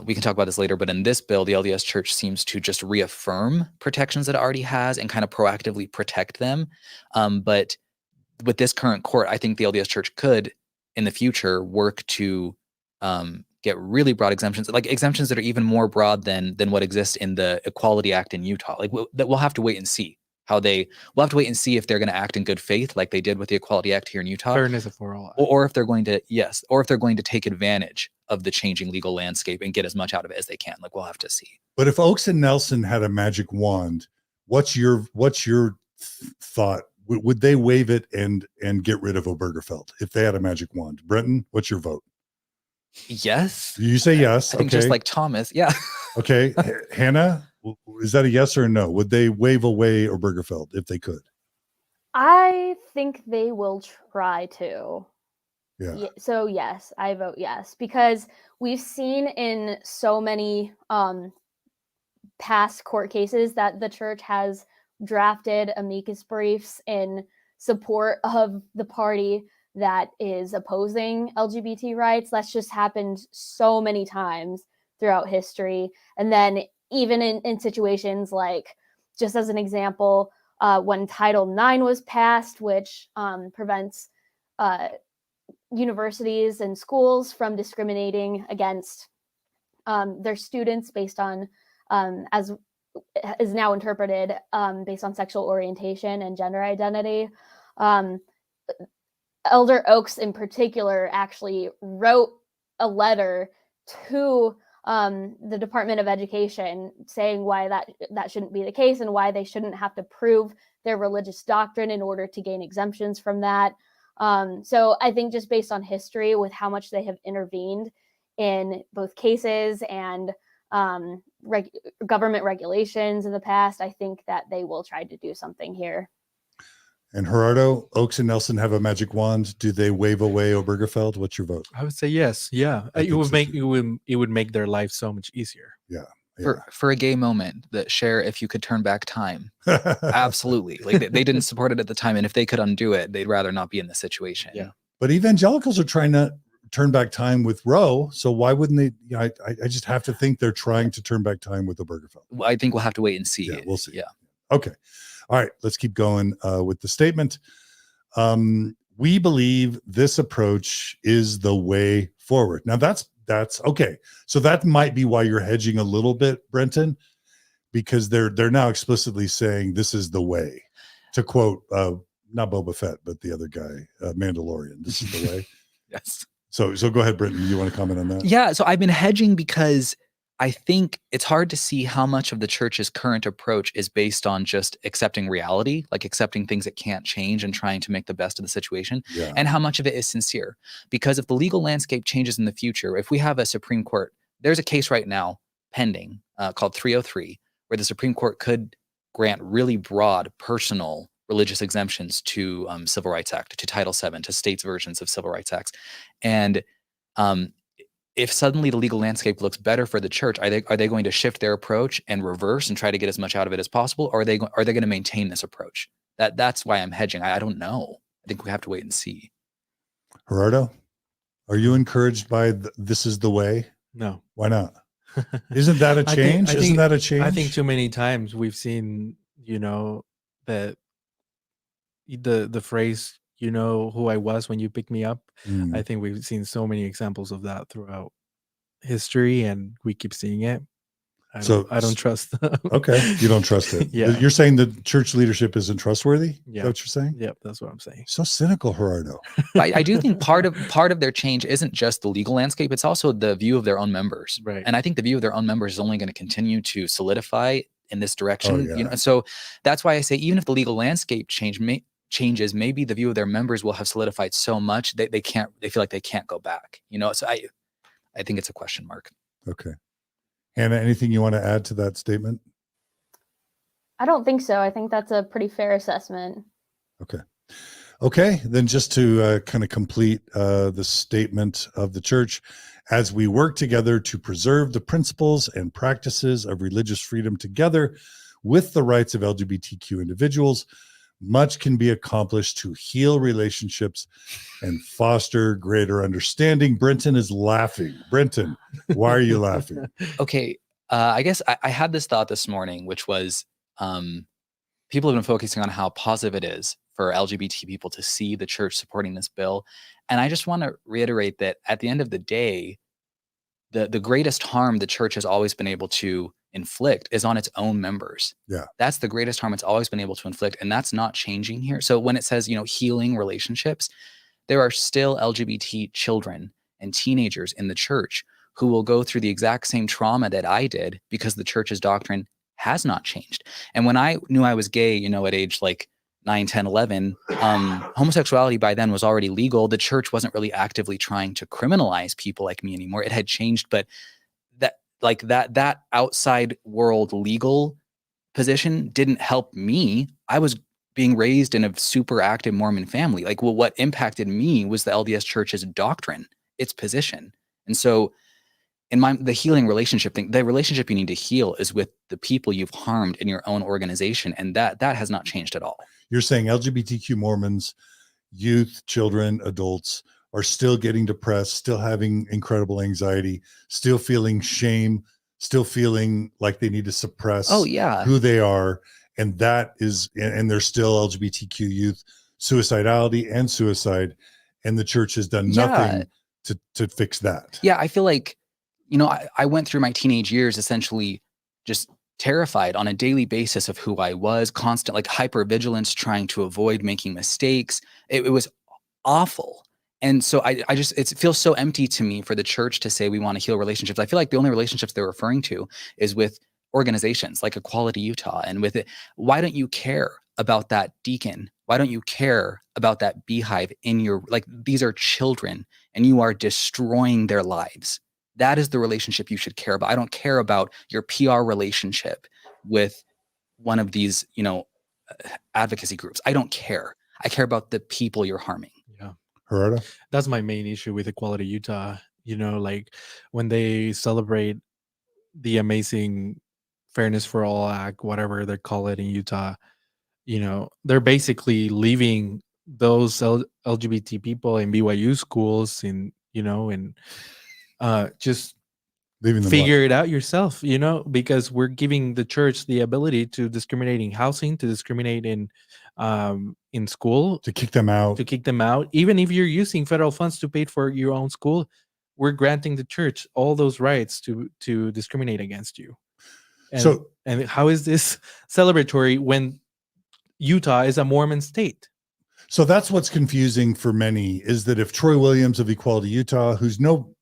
we can talk about this later, but in this bill, the LDS Church seems to just reaffirm protections that it already has and kind of proactively protect them. But with this current court, I think the LDS Church could, in the future, work to get really broad exemptions, like exemptions that are even more broad than what exists in the Equality Act in Utah. Like we'll have to wait and see we'll have to wait and see if they're going to act in good faith, like they did with the Equality Act here in Utah, Fairness for all. or if they're going to or if they're going to take advantage of the changing legal landscape and get as much out of it as they can. Like we'll have to see. But if Oakes and Nelson had a magic wand, what's your thought? Would they wave it and get rid of Obergefell if they had a magic wand? Brenton, what's your vote? Yes. You say yes. I think okay. just like Thomas. Yeah. Okay. Hannah, is that a yes or a no? Would they wave away Obergefell if they could? I think they will try to. Yeah. So yes, I vote yes, because we've seen in so many past court cases that the church has drafted amicus briefs in support of the party that is opposing LGBT rights. That's just happened so many times throughout history. And then even in situations like, just as an example, when Title IX was passed, which prevents universities and schools from discriminating against their students based on, as is now interpreted, based on sexual orientation and gender identity. Elder Oakes in particular actually wrote a letter to the Department of Education saying why that shouldn't be the case and why they shouldn't have to prove their religious doctrine in order to gain exemptions from that. So I think just based on history with how much they have intervened in both cases and government regulations in the past, I think that they will try to do something here. And Gerardo, Oakes and Nelson have a magic wand. Do they wave away Obergefell? What's your vote? I would say yes. Yeah, I it think would so make too. it would make their life so much easier. Yeah. For a gay moment, that share if you could turn back time. Absolutely. Like they didn't support it at the time, and if they could undo it, they'd rather not be in this situation. Yeah. But evangelicals are trying to turn back time with Roe, so why wouldn't they? You know, I just have to think they're trying to turn back time with Obergefell. I think we'll have to wait and see. Yeah, we'll see. Yeah. Okay. All right. Let's keep going with the statement. We believe this approach is the way forward. Now that's okay. So that might be why you're hedging a little bit, Brenton, because they're now explicitly saying this is the way. To quote not Boba Fett, but the other guy, Mandalorian. This is the way. Yes. So go ahead, Brenton. You want to comment on that? Yeah. So I've been hedging because I think it's hard to see how much of the church's current approach is based on just accepting reality, like accepting things that can't change and trying to make the best of the situation, Yeah. and how much of it is sincere. Because if the legal landscape changes in the future, if we have a Supreme Court, there's a case right now pending called 303, where the Supreme Court could grant really broad personal religious exemptions to Civil Rights Act, to Title VII, to states' versions of Civil Rights Acts. And if suddenly the legal landscape looks better for the church, are they going to shift their approach and reverse and try to get as much out of it as possible? Or are they going to maintain this approach? That's why I'm hedging. I don't know. I think we have to wait and see. Gerardo, are you encouraged by this is the way? No. Why not? Isn't that a change? Isn't that a change? I think too many times we've seen, that the phrase, you know who I was when you picked me up. I think we've seen so many examples of that throughout history, and we keep seeing it. I don't trust them. Okay, you don't trust it. Yeah. You're saying the church leadership isn't trustworthy? Yeah. Is that what you're saying? Yep, that's what I'm saying. So cynical, Gerardo. I do think part of their change isn't just the legal landscape, it's also the view of their own members. Right. And I think the view of their own members is only going to continue to solidify in this direction. Oh, yeah. So that's why I say even if the legal landscape changes, maybe the view of their members will have solidified so much that they feel like they can't go back. So I think it's a question mark. Okay. Hannah, anything you want to add to that statement? I don't think so. I think that's a pretty fair assessment. Okay. Then just to kind of complete the statement of the church, As we work together to preserve the principles and practices of religious freedom together with the rights of LGBTQ individuals, much can be accomplished to heal relationships and foster greater understanding. Brenton is laughing. Brenton, why are you laughing? Okay, I guess I had this thought this morning, which was people have been focusing on how positive it is for LGBT people to see the church supporting this bill. And I just want to reiterate that at the end of the day, the greatest harm the church has always been able to inflict is on its own members. Yeah. That's the greatest harm it's always been able to inflict. And that's not changing here. So when it says, healing relationships, there are still LGBT children and teenagers in the church who will go through the exact same trauma that I did because the church's doctrine has not changed. And when I knew I was gay, at age like 9, 10, 11, homosexuality by then was already legal. The church wasn't really actively trying to criminalize people like me anymore. It had changed, but that outside world legal position didn't help me. I was being raised in a super active Mormon family. What impacted me was the LDS Church's doctrine, its position. And so in the healing relationship thing, the relationship you need to heal is with the people you've harmed in your own organization. And that has not changed at all. You're saying LGBTQ Mormons, youth, children, adults are still getting depressed, still having incredible anxiety, still feeling shame, still feeling like they need to suppress who they are. And and there's still LGBTQ youth suicidality and suicide. And the church has done nothing to fix that. Yeah, I feel like, I went through my teenage years essentially just terrified on a daily basis of who I was, constant hypervigilance, trying to avoid making mistakes. It was awful. And so it feels so empty to me for the church to say we want to heal relationships. I feel like the only relationships they're referring to is with organizations like Equality Utah. And with it, why don't you care about that deacon? Why don't you care about that beehive in your, these are children and you are destroying their lives. That is the relationship you should care about. I don't care about your PR relationship with one of these, advocacy groups. I don't care. I care about the people you're harming. Yeah. Gerardo? That's my main issue with Equality Utah. When they celebrate the amazing Fairness for All Act, whatever they call it in Utah, they're basically leaving those LGBT people in BYU schools just Leaving them figure it out yourself, because we're giving the church the ability to discriminate in housing, to discriminate in school, to kick them out. Even if you're using federal funds to pay for your own school, we're granting the church all those rights to discriminate against you. And how is this celebratory when Utah is a Mormon state? So that's what's confusing for many, is that if Troy Williams of Equality Utah, who's no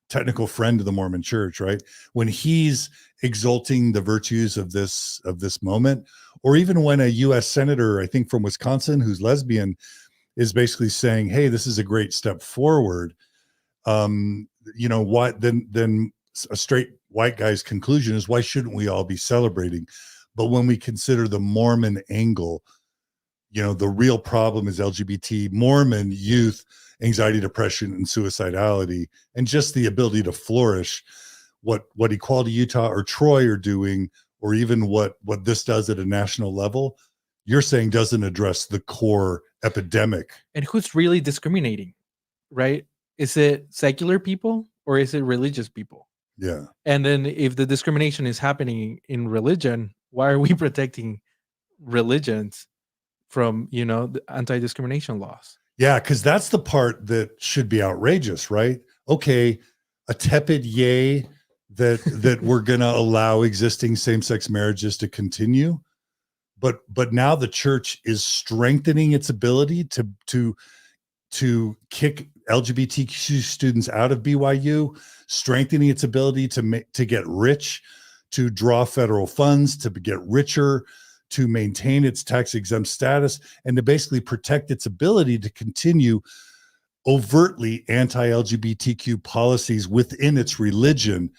technical friend of the Mormon Church, right, when he's exalting the virtues of this moment, or even when a U.S. senator, I think from Wisconsin, who's lesbian, is basically saying, "Hey, this is a great step forward," why then a straight white guy's conclusion is, why shouldn't we all be celebrating? But when we consider the Mormon angle, the real problem is LGBT Mormon youth anxiety, depression, and suicidality, and just the ability to flourish. What Equality Utah or Troy are doing, or even what this does at a national level, you're saying doesn't address the core epidemic. And who's really discriminating, right? Is it secular people or is it religious people? Yeah. And then if the discrimination is happening in religion, why are we protecting religions from, the anti-discrimination laws? Yeah, because that's the part that should be outrageous, right? Okay, a tepid yay that we're going to allow existing same-sex marriages to continue, but now the church is strengthening its ability to kick LGBTQ students out of BYU, strengthening its ability to get rich, to draw federal funds, to get richer, to maintain its tax exempt status, and to basically protect its ability to continue overtly anti-LGBTQ policies within its religion.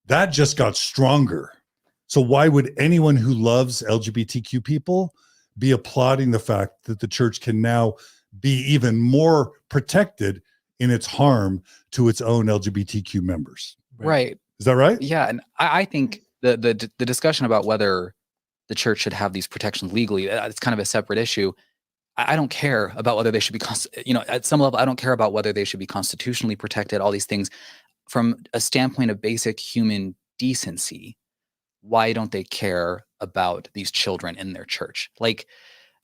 That just got stronger. So why would anyone who loves LGBTQ people be applauding the fact that the church can now be even more protected in its harm to its own LGBTQ members. Right. Is that right? Yeah. And I think the discussion about whether the church should have these protections legally, it's kind of a separate issue. I don't care about whether they should be, at some level, I don't care about whether they should be constitutionally protected, all these things. From a standpoint of basic human decency, why don't they care about these children in their church? Like,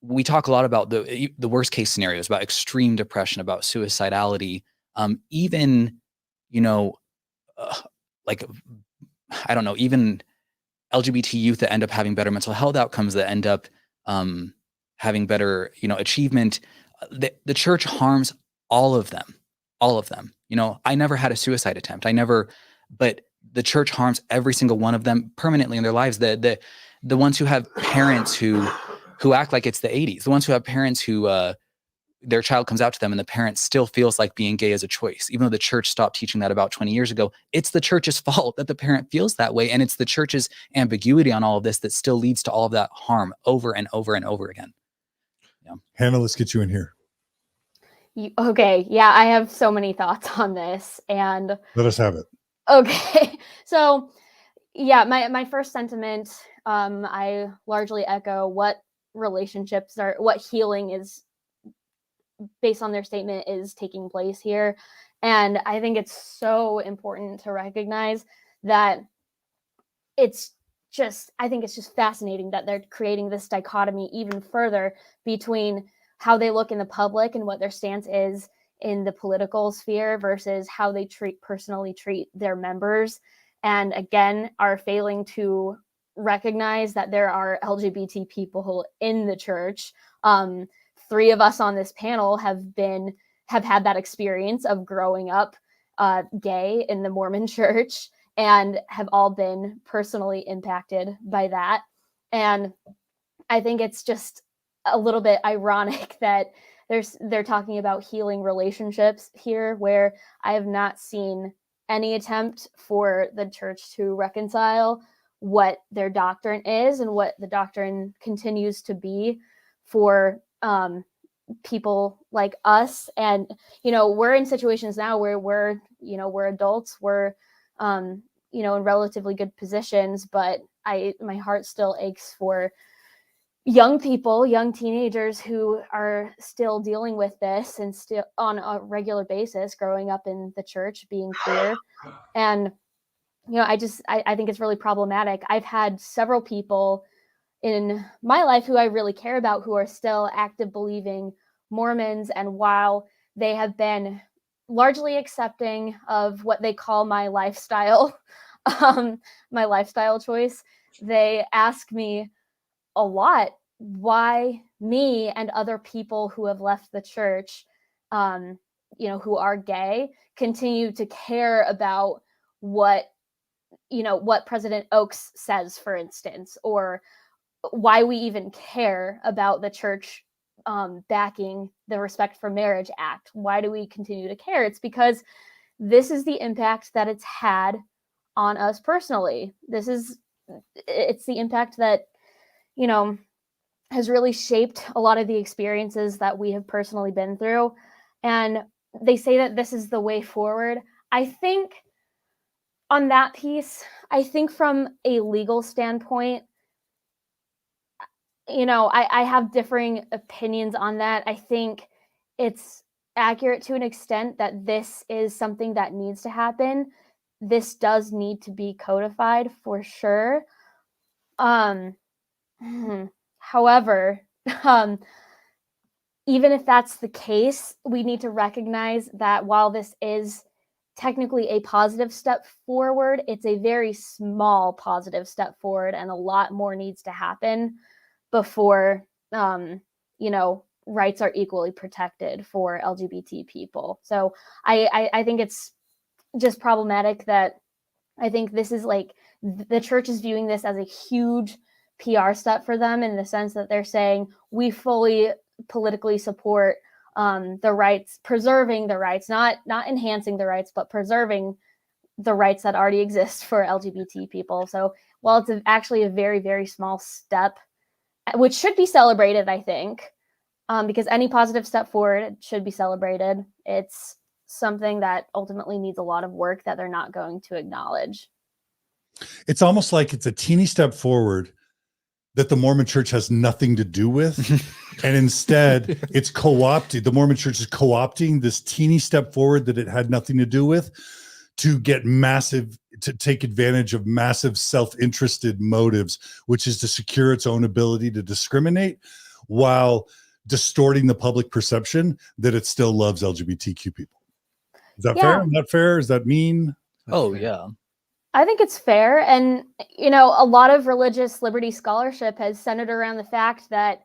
we talk a lot about the worst case scenarios, about extreme depression, about suicidality, even, like, I don't know, even LGBT youth that end up having better mental health outcomes, that end up having better, achievement. The church harms all of them. I never had a suicide attempt. But the church harms every single one of them permanently in their lives. The ones who have parents who act like it's the 80s, the ones who have parents who their child comes out to them and the parent still feels like being gay is a choice, even though the church stopped teaching that about 20 years ago. It's the church's fault that the parent feels that way. And it's the church's ambiguity on all of this that still leads to all of that harm over and over and over again. Yeah. Hannah, let's get you in here. Okay. Yeah, I have so many thoughts on this, and Let us have it. okay. So yeah, my first sentiment, I largely echo what healing is, based on their statement, is taking place here. And I think it's so important to recognize that I think it's just fascinating that they're creating this dichotomy even further between how they look in the public and what their stance is in the political sphere versus how they personally treat their members. And again, are failing to recognize that there are LGBT people in the church. 3 of us on this panel have had that experience of growing up gay in the Mormon Church, and have all been personally impacted by that. And I think it's just a little bit ironic that they're talking about healing relationships here, where I have not seen any attempt for the church to reconcile what their doctrine is and what the doctrine continues to be for people like us. And we're in situations now where we're adults, we're in relatively good positions, but my heart still aches for young people, young teenagers who are still dealing with this and still on a regular basis growing up in the church, being queer. And I think it's really problematic. I've had several people in my life who I really care about who are still active believing Mormons, and while they have been largely accepting of what they call my lifestyle, my lifestyle choice, they ask me a lot why me and other people who have left the church, who are gay, continue to care about what President Oaks says, for instance, or why we even care about the church backing the Respect for Marriage Act. Why do we continue to care? It's because this is the impact that it's had on us personally. It's the impact that, has really shaped a lot of the experiences that we have personally been through. And they say that this is the way forward. I think on that piece, I think from a legal standpoint, I have differing opinions on that. I think it's accurate to an extent that this is something that needs to happen. This does need to be codified for sure. However, even if that's the case, we need to recognize that while this is technically a positive step forward, it's a very small positive step forward, and a lot more needs to happen before, rights are equally protected for LGBT people. So I think it's just problematic that I think this is like the church is viewing this as a huge PR step for them, in the sense that they're saying we fully politically support the rights, preserving the rights, not enhancing the rights, but preserving the rights that already exist for LGBT people. So while it's actually a very, very small step, which should be celebrated, I think, because any positive step forward should be celebrated, it's something that ultimately needs a lot of work that they're not going to acknowledge. It's almost like it's a teeny step forward that the Mormon Church has nothing to do with. And instead it's co-opted. The Mormon Church is co-opting this teeny step forward that it had nothing to do with to get to take advantage of massive self-interested motives, which is to secure its own ability to discriminate while distorting the public perception that it still loves LGBTQ people. Is that fair? Not fair? Is that mean? Oh, yeah. I think it's fair. And, you know, a lot of religious liberty scholarship has centered around the fact that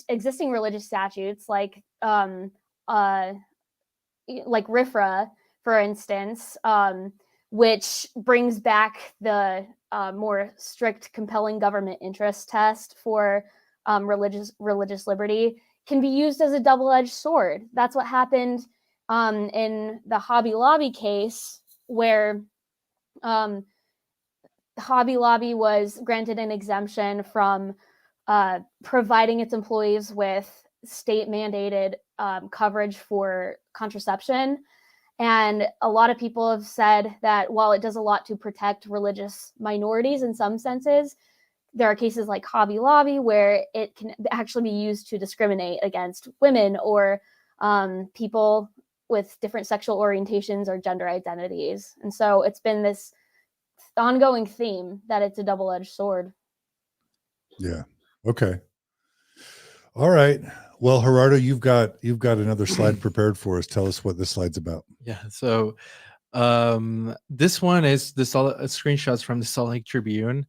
existing religious statutes like RFRA, for instance, which brings back the more strict compelling government interest test for religious liberty, can be used as a double-edged sword. That's what happened in the Hobby Lobby case, where Hobby Lobby was granted an exemption from providing its employees with state-mandated coverage for contraception. And a lot of people have said that while it does a lot to protect religious minorities in some senses, there are cases like Hobby Lobby where it can actually be used to discriminate against women or people with different sexual orientations or gender identities. And so it's been this ongoing theme that it's a double-edged sword. Yeah. Okay. All right. Well, Gerardo, you've got another slide prepared for us. Tell us what this slide's about. Yeah. So this one is the screenshots from the Salt Lake Tribune,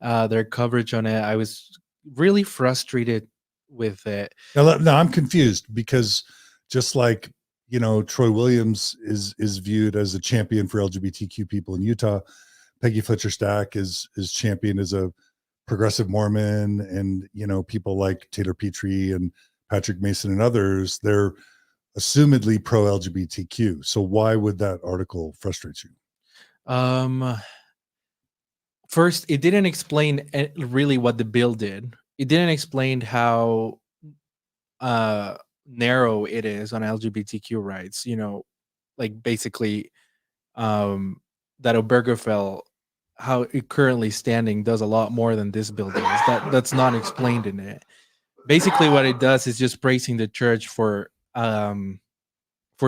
their coverage on it. I was really frustrated with it. Now I'm confused because just like, you know, Troy Williams is viewed as a champion for LGBTQ people in Utah. Peggy Fletcher Stack is championed as a progressive Mormon, and, you know, people like Taylor Petrie and Patrick Mason and others, they're assumedly pro LGBTQ. So why would that article frustrate you? First, it didn't explain really what the bill did. It didn't explain how narrow it is on LGBTQ rights. You know, like basically that Obergefell, how it currently standing, does a lot more than this bill does. That's not explained in it. Basically, what it does is just praising the church for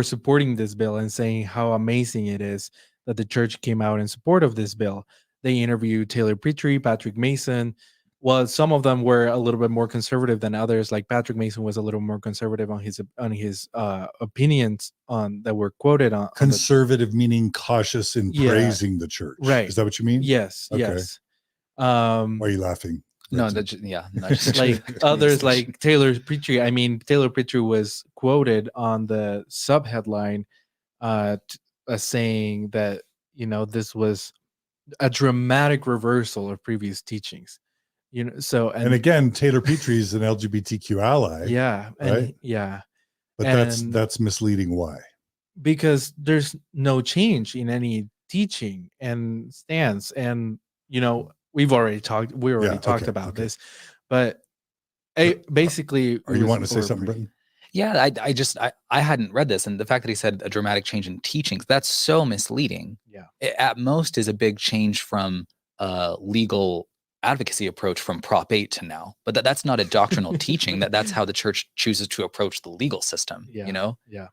supporting this bill and saying how amazing it is that the church came out in support of this bill. They interviewed Taylor Petrie, Patrick Mason. Well, some of them were a little bit more conservative than others. Like Patrick Mason was a little more conservative on his opinions on that were quoted on conservative, meaning cautious in praising the church. Right. Is that what you mean? Yes. Okay. Yes. Why are you laughing? No, just like others like Taylor Petrie. I mean, Taylor Petrie was quoted on the subheadline saying that, you know, this was a dramatic reversal of previous teachings. You know, so and again, Taylor Petrie is an LGBTQ ally. Yeah, right? But that's misleading. Why? Because there's no change in any teaching and stance, and you know, we already talked about this, but basically, are you wanting to say something, Brenton? Yeah, I hadn't read this, and the fact that he said a dramatic change in teachings, that's so misleading. Yeah, it at most is a big change from legal advocacy approach from Prop 8 to now, but that's not a doctrinal teaching. That's how the church chooses to approach the legal system. Yeah, you know. Yeah,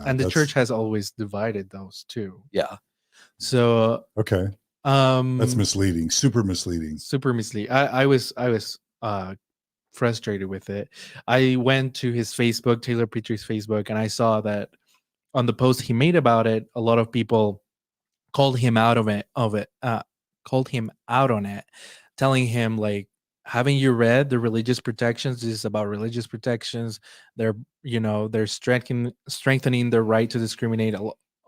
and the church has always divided those two. Yeah. So okay. That's misleading. Super misleading. I was frustrated with it. I went to his Facebook, Taylor Petrie's Facebook, and I saw that on the post he made about it, a lot of people called him out on it, telling him, like, haven't you read the religious protections? This is about religious protections. They're strengthening their right to discriminate.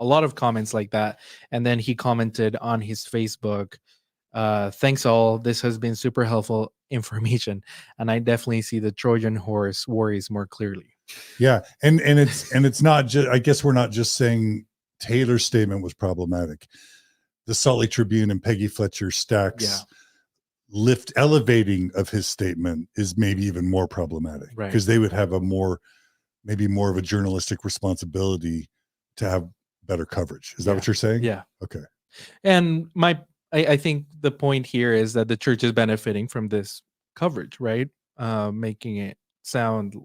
A lot of comments like that. And then he commented on his Facebook, thanks all. This has been super helpful information. And I definitely see the Trojan horse worries more clearly. Yeah. And it's not just, I guess we're not just saying Taylor's statement was problematic. The Salt Lake Tribune and Peggy Fletcher Stack's elevating of his statement is maybe even more problematic, right? Because they would have a more maybe more of a journalistic responsibility to have better coverage. Is that Yeah. what you're saying? Yeah. Okay. And I think the point here is that the church is benefiting from this coverage, right? Making it sound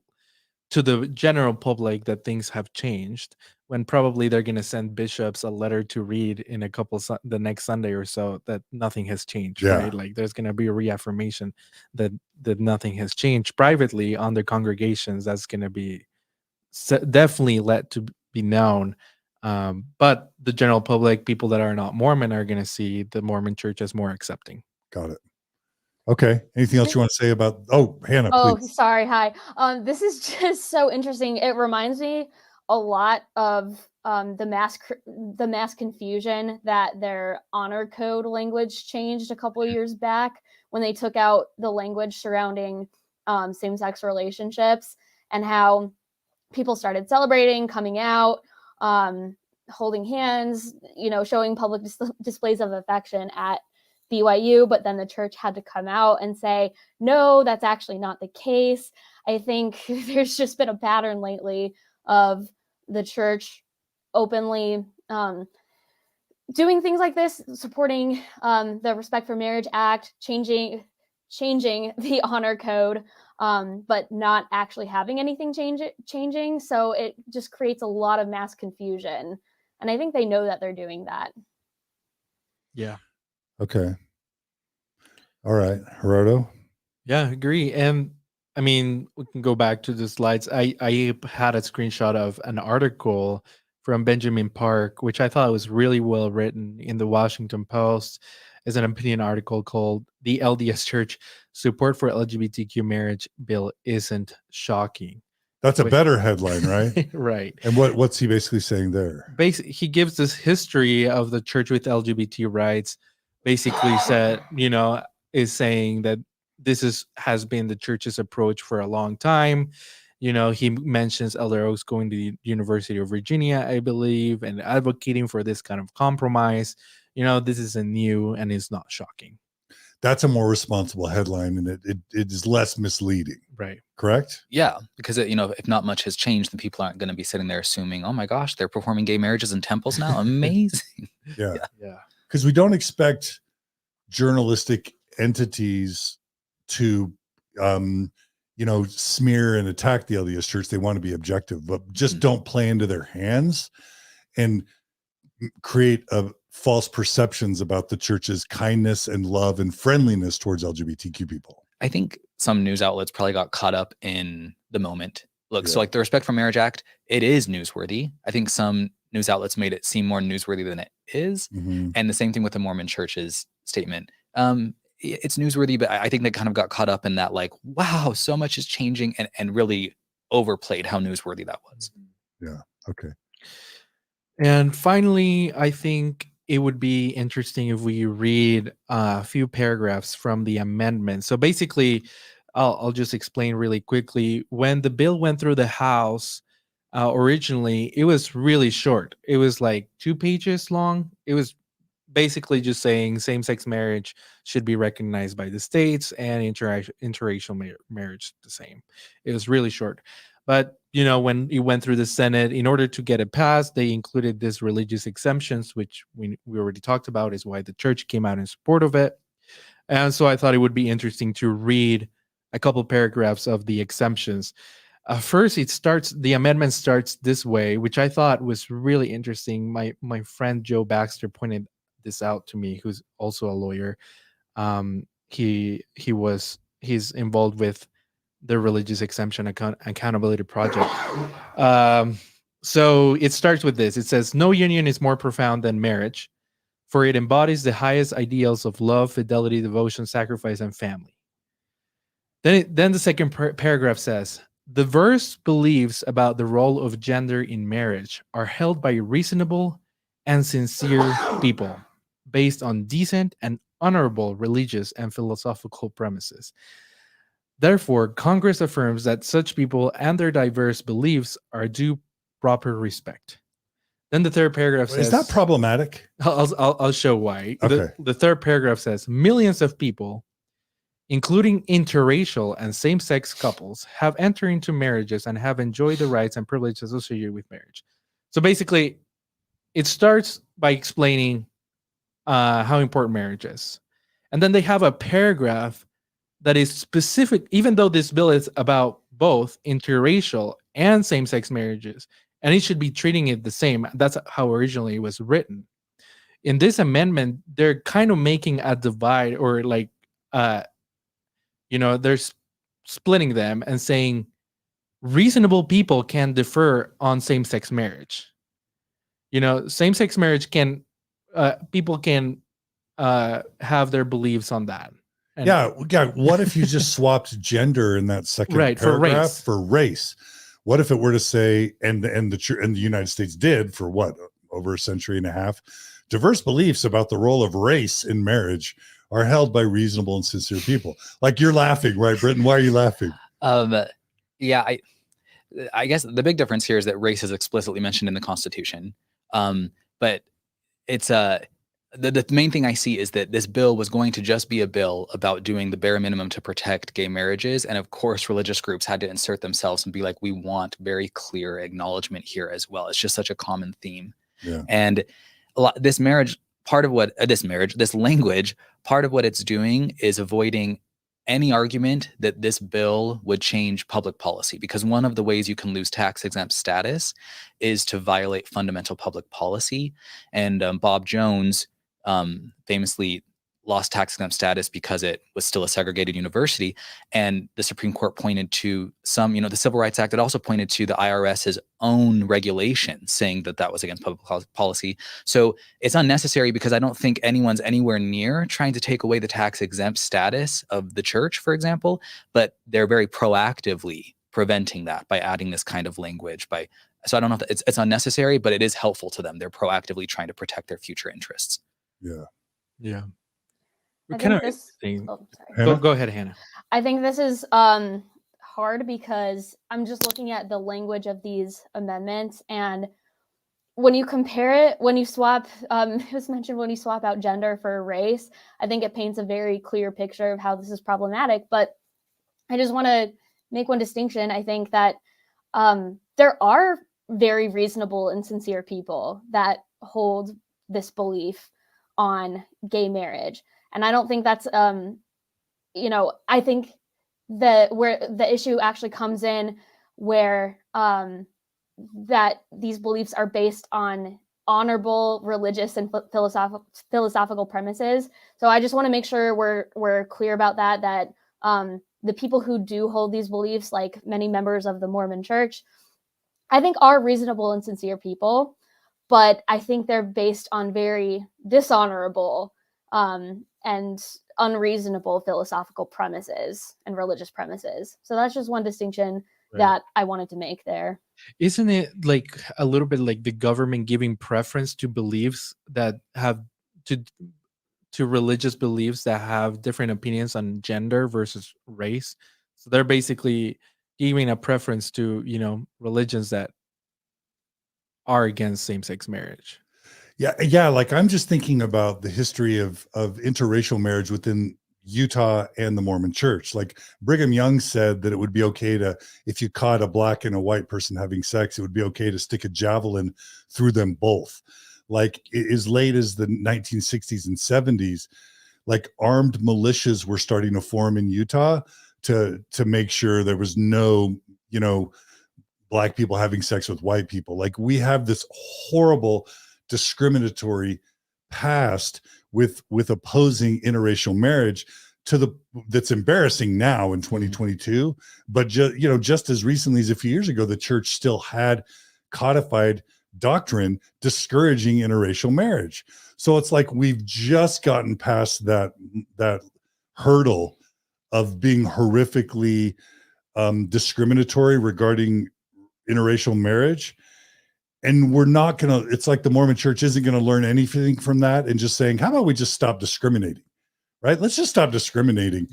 to the general public that things have changed, when probably they're going to send bishops a letter to read in a couple the next Sunday or so that nothing has changed, Yeah. right? Like there's going to be a reaffirmation that nothing has changed privately on their congregations. That's going to be definitely let to be known. But the general public, people that are not Mormon, are going to see the Mormon Church as more accepting. Got it. Okay. Anything else you want to say about? Oh, Hannah, Oh, please. sorry. Hi. This is just so interesting. It reminds me a lot of the mass confusion that their honor code language changed a couple of years back when they took out the language surrounding same-sex relationships, and how people started celebrating, coming out, holding hands, showing public displays of affection at BYU, but then the church had to come out and say, no, that's actually not the case. I think there's just been a pattern lately of the church openly doing things like this, supporting the Respect for Marriage Act, changing the honor code, but not actually having anything changing. So it just creates a lot of mass confusion. And I think they know that they're doing that. Yeah. Okay. All right. Gerardo? Yeah, I agree. And I mean, we can go back to the slides. I had a screenshot of an article from Benjamin Park, which I thought was really well written in the Washington Post, as an opinion article called "The LDS Church Support for LGBTQ Marriage Bill Isn't Shocking." That's a better headline, right? Right. And what's he basically saying there? He gives this history of the church with LGBT rights. Basically said, is saying that this has been the church's approach for a long time. He mentions Elder Oaks going to the University of Virginia, I believe, and advocating for this kind of compromise. This isn't new and it's not shocking. That's a more responsible headline, and it is less misleading. Right. Correct? Yeah, because if not much has changed, then people aren't going to be sitting there assuming, oh my gosh, they're performing gay marriages in temples now. Amazing. Yeah. Yeah. Because we don't expect journalistic entities to smear and attack the LDS Church. They want to be objective, but just don't play into their hands and create false perceptions about the church's kindness and love and friendliness towards LGBTQ people. I think some news outlets probably got caught up in the moment. Look, so like the Respect for Marriage Act, it is newsworthy. I think some news outlets made it seem more newsworthy than it is. Mm-hmm. And the same thing with the Mormon Church's statement. It's newsworthy, but I think they kind of got caught up in that, like, wow, so much is changing, and really overplayed how newsworthy that was. Yeah. Okay. And finally, I think it would be interesting if we read a few paragraphs from the amendment. So basically, I'll just explain really quickly. When the bill went through the House, originally, it was really short. It was like 2 pages long. It was basically just saying same-sex marriage should be recognized by the states and interracial marriage the same. It was really short. But, when it went through the Senate, in order to get it passed, they included this religious exemptions, which we already talked about, is why the church came out in support of it. And so I thought it would be interesting to read a couple paragraphs of the exemptions. First, the amendment starts this way, which I thought was really interesting. My friend Joe Baxter pointed this out to me, who's also a lawyer. He's involved with the Religious Exemption Accountability Project. So it starts with this. It says, "No union is more profound than marriage, for it embodies the highest ideals of love, fidelity, devotion, sacrifice, and family." Then the second paragraph says, "Diverse beliefs about the role of gender in marriage are held by reasonable and sincere people, based on decent and honorable religious and philosophical premises. Therefore, Congress affirms that such people and their diverse beliefs are due proper respect." Then the third paragraph says... Is that problematic? I'll show why. Okay. The third paragraph says, "Millions of people, including interracial and same-sex couples, have entered into marriages and have enjoyed the rights and privileges associated with marriage. So basically, it starts by explaining how important marriage is. And then they have a paragraph that is specific, even though this bill is about both interracial and same-sex marriages, and it should be treating it the same. That's how originally it was written. In this amendment, they're kind of making a divide, or like, they're splitting them and saying reasonable people can differ on same-sex marriage. Same-sex marriage can, people can have their beliefs on that. And yeah. What if you just swapped gender in that second paragraph for race? What if it were to say, and the United States did for what, over a century and a half, diverse beliefs about the role of race in marriage are held by reasonable and sincere people. Like, you're laughing, right, Brenton? Why are you laughing? Yeah, I guess the big difference here is that race is explicitly mentioned in the Constitution. But it's the main thing I see is that this bill was going to just be a bill about doing the bare minimum to protect gay marriages. And of course, religious groups had to insert themselves and be like, we want very clear acknowledgement here as well. It's just such a common theme. Yeah. And this language, part of what it's doing is avoiding any argument that this bill would change public policy, because one of the ways you can lose tax exempt status is to violate fundamental public policy. And Bob Jones famously lost tax exempt status because it was still a segregated university. And the Supreme Court pointed to the Civil Rights Act. It also pointed to the IRS's own regulation saying that that was against public policy. So it's unnecessary, because I don't think anyone's anywhere near trying to take away the tax exempt status of the church, for example, but they're very proactively preventing that by adding this kind of language. So I don't know if it's unnecessary, but it is helpful to them. They're proactively trying to protect their future interests. Yeah. Yeah. I Kind think of sorry. Go ahead, Hannah. I think this is hard because I'm just looking at the language of these amendments, and when you compare it, when you swap, it was mentioned when you swap out gender for race, I think it paints a very clear picture of how this is problematic. But I just want to make one distinction. I think that there are very reasonable and sincere people that hold this belief on gay marriage. And I don't think that's, I think that where the issue actually comes in, where that these beliefs are based on honorable religious and philosophical premises. So I just want to make sure we're clear about that the people who do hold these beliefs, like many members of the Mormon Church, I think are reasonable and sincere people, but I think they're based on very dishonorable and unreasonable philosophical premises and religious premises. So that's just one distinction that I wanted to make there. Isn't it like a little bit like the government giving preference to beliefs that have to religious beliefs that have different opinions on gender versus race? So they're basically giving a preference to, religions that are against same-sex marriage. Yeah. Like, I'm just thinking about the history of interracial marriage within Utah and the Mormon Church. Like, Brigham Young said that it would be okay to, if you caught a black and a white person having sex, it would be okay to stick a javelin through them both. Like, as late as the 1960s and 70s, like, armed militias were starting to form in Utah to make sure there was no, black people having sex with white people. Like, we have this horrible discriminatory past with opposing interracial marriage that's embarrassing now in 2022. But just as recently as a few years ago, the church still had codified doctrine discouraging interracial marriage. So it's like we've just gotten past that hurdle of being horrifically discriminatory regarding interracial marriage. And we're not going to, it's like the Mormon Church isn't going to learn anything from that and just saying, how about we just stop discriminating, right? Let's just stop discriminating.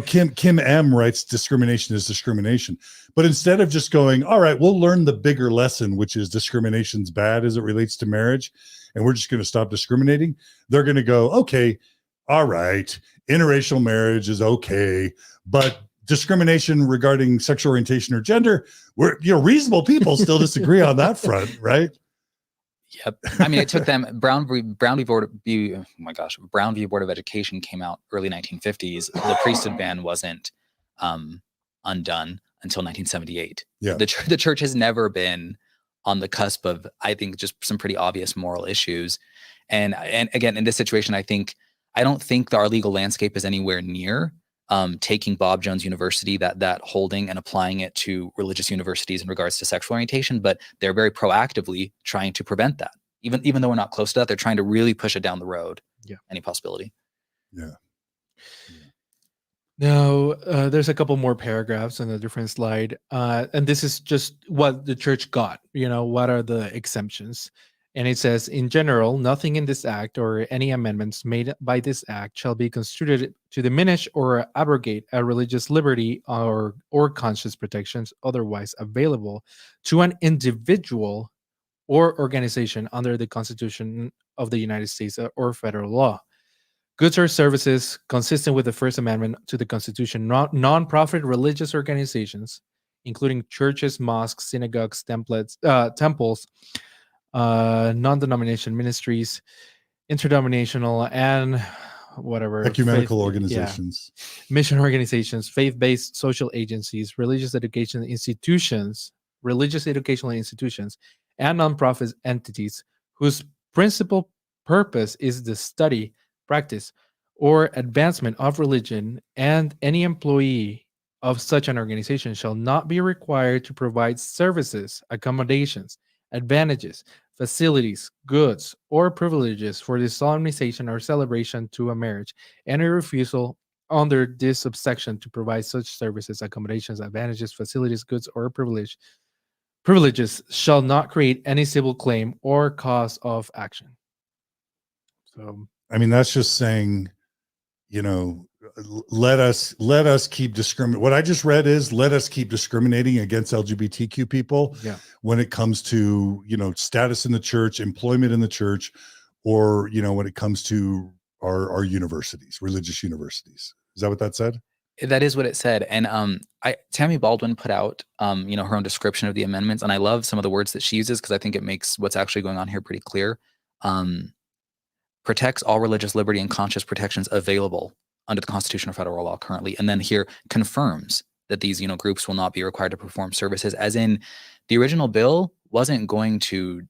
Kim M writes, discrimination is discrimination. But instead of just going, all right, we'll learn the bigger lesson, which is discrimination's bad as it relates to marriage, and we're just going to stop discriminating, they're going to go, okay, all right, interracial marriage is okay, but discrimination regarding sexual orientation or gender, reasonable people still disagree on that front, right? Yep. I mean, it took them Brown v. Board of Education came out early 1950s. The priesthood ban wasn't undone until 1978. Yeah. The church has never been on the cusp of, I think, just some pretty obvious moral issues. And again, in this situation, I don't think that our legal landscape is anywhere near taking Bob Jones University, that holding, and applying it to religious universities in regards to sexual orientation, but they're very proactively trying to prevent that. Even though we're not close to that, they're trying to really push it down the road. Yeah. Any possibility. Yeah. Now, there's a couple more paragraphs on a different slide. And this is just what the church got, what are the exemptions? And it says, in general, nothing in this act or any amendments made by this act shall be construed to diminish or abrogate a religious liberty or conscience protections otherwise available to an individual or organization under the Constitution of the United States or federal law. Goods or services consistent with the First Amendment to the Constitution, non-profit religious organizations, including churches, mosques, synagogues, temples, non-denomination ministries, interdenominational, and whatever ecumenical organizations, mission organizations, faith-based social agencies, religious educational institutions, and non-profit entities whose principal purpose is the study, practice, or advancement of religion, and any employee of such an organization shall not be required to provide services, accommodations, advantages, facilities, goods, or privileges for the solemnization or celebration to a marriage. Any refusal under this subsection to provide such services, accommodations, advantages, facilities, goods, or privileges shall not create any civil claim or cause of action. So, I mean, that's just saying, let us keep discriminating. What I just read is, let us keep discriminating against LGBTQ people when it comes to, status in the church, employment in the church, or, when it comes to our universities, religious universities. Is that what that said? That is what it said. And Tammy Baldwin put out, her own description of the amendments. And I love some of the words that she uses because I think it makes what's actually going on here pretty clear. Protects all religious liberty and conscience protections available under the Constitution or federal law currently. And then here confirms that these, groups will not be required to perform services, as in the original bill wasn't going to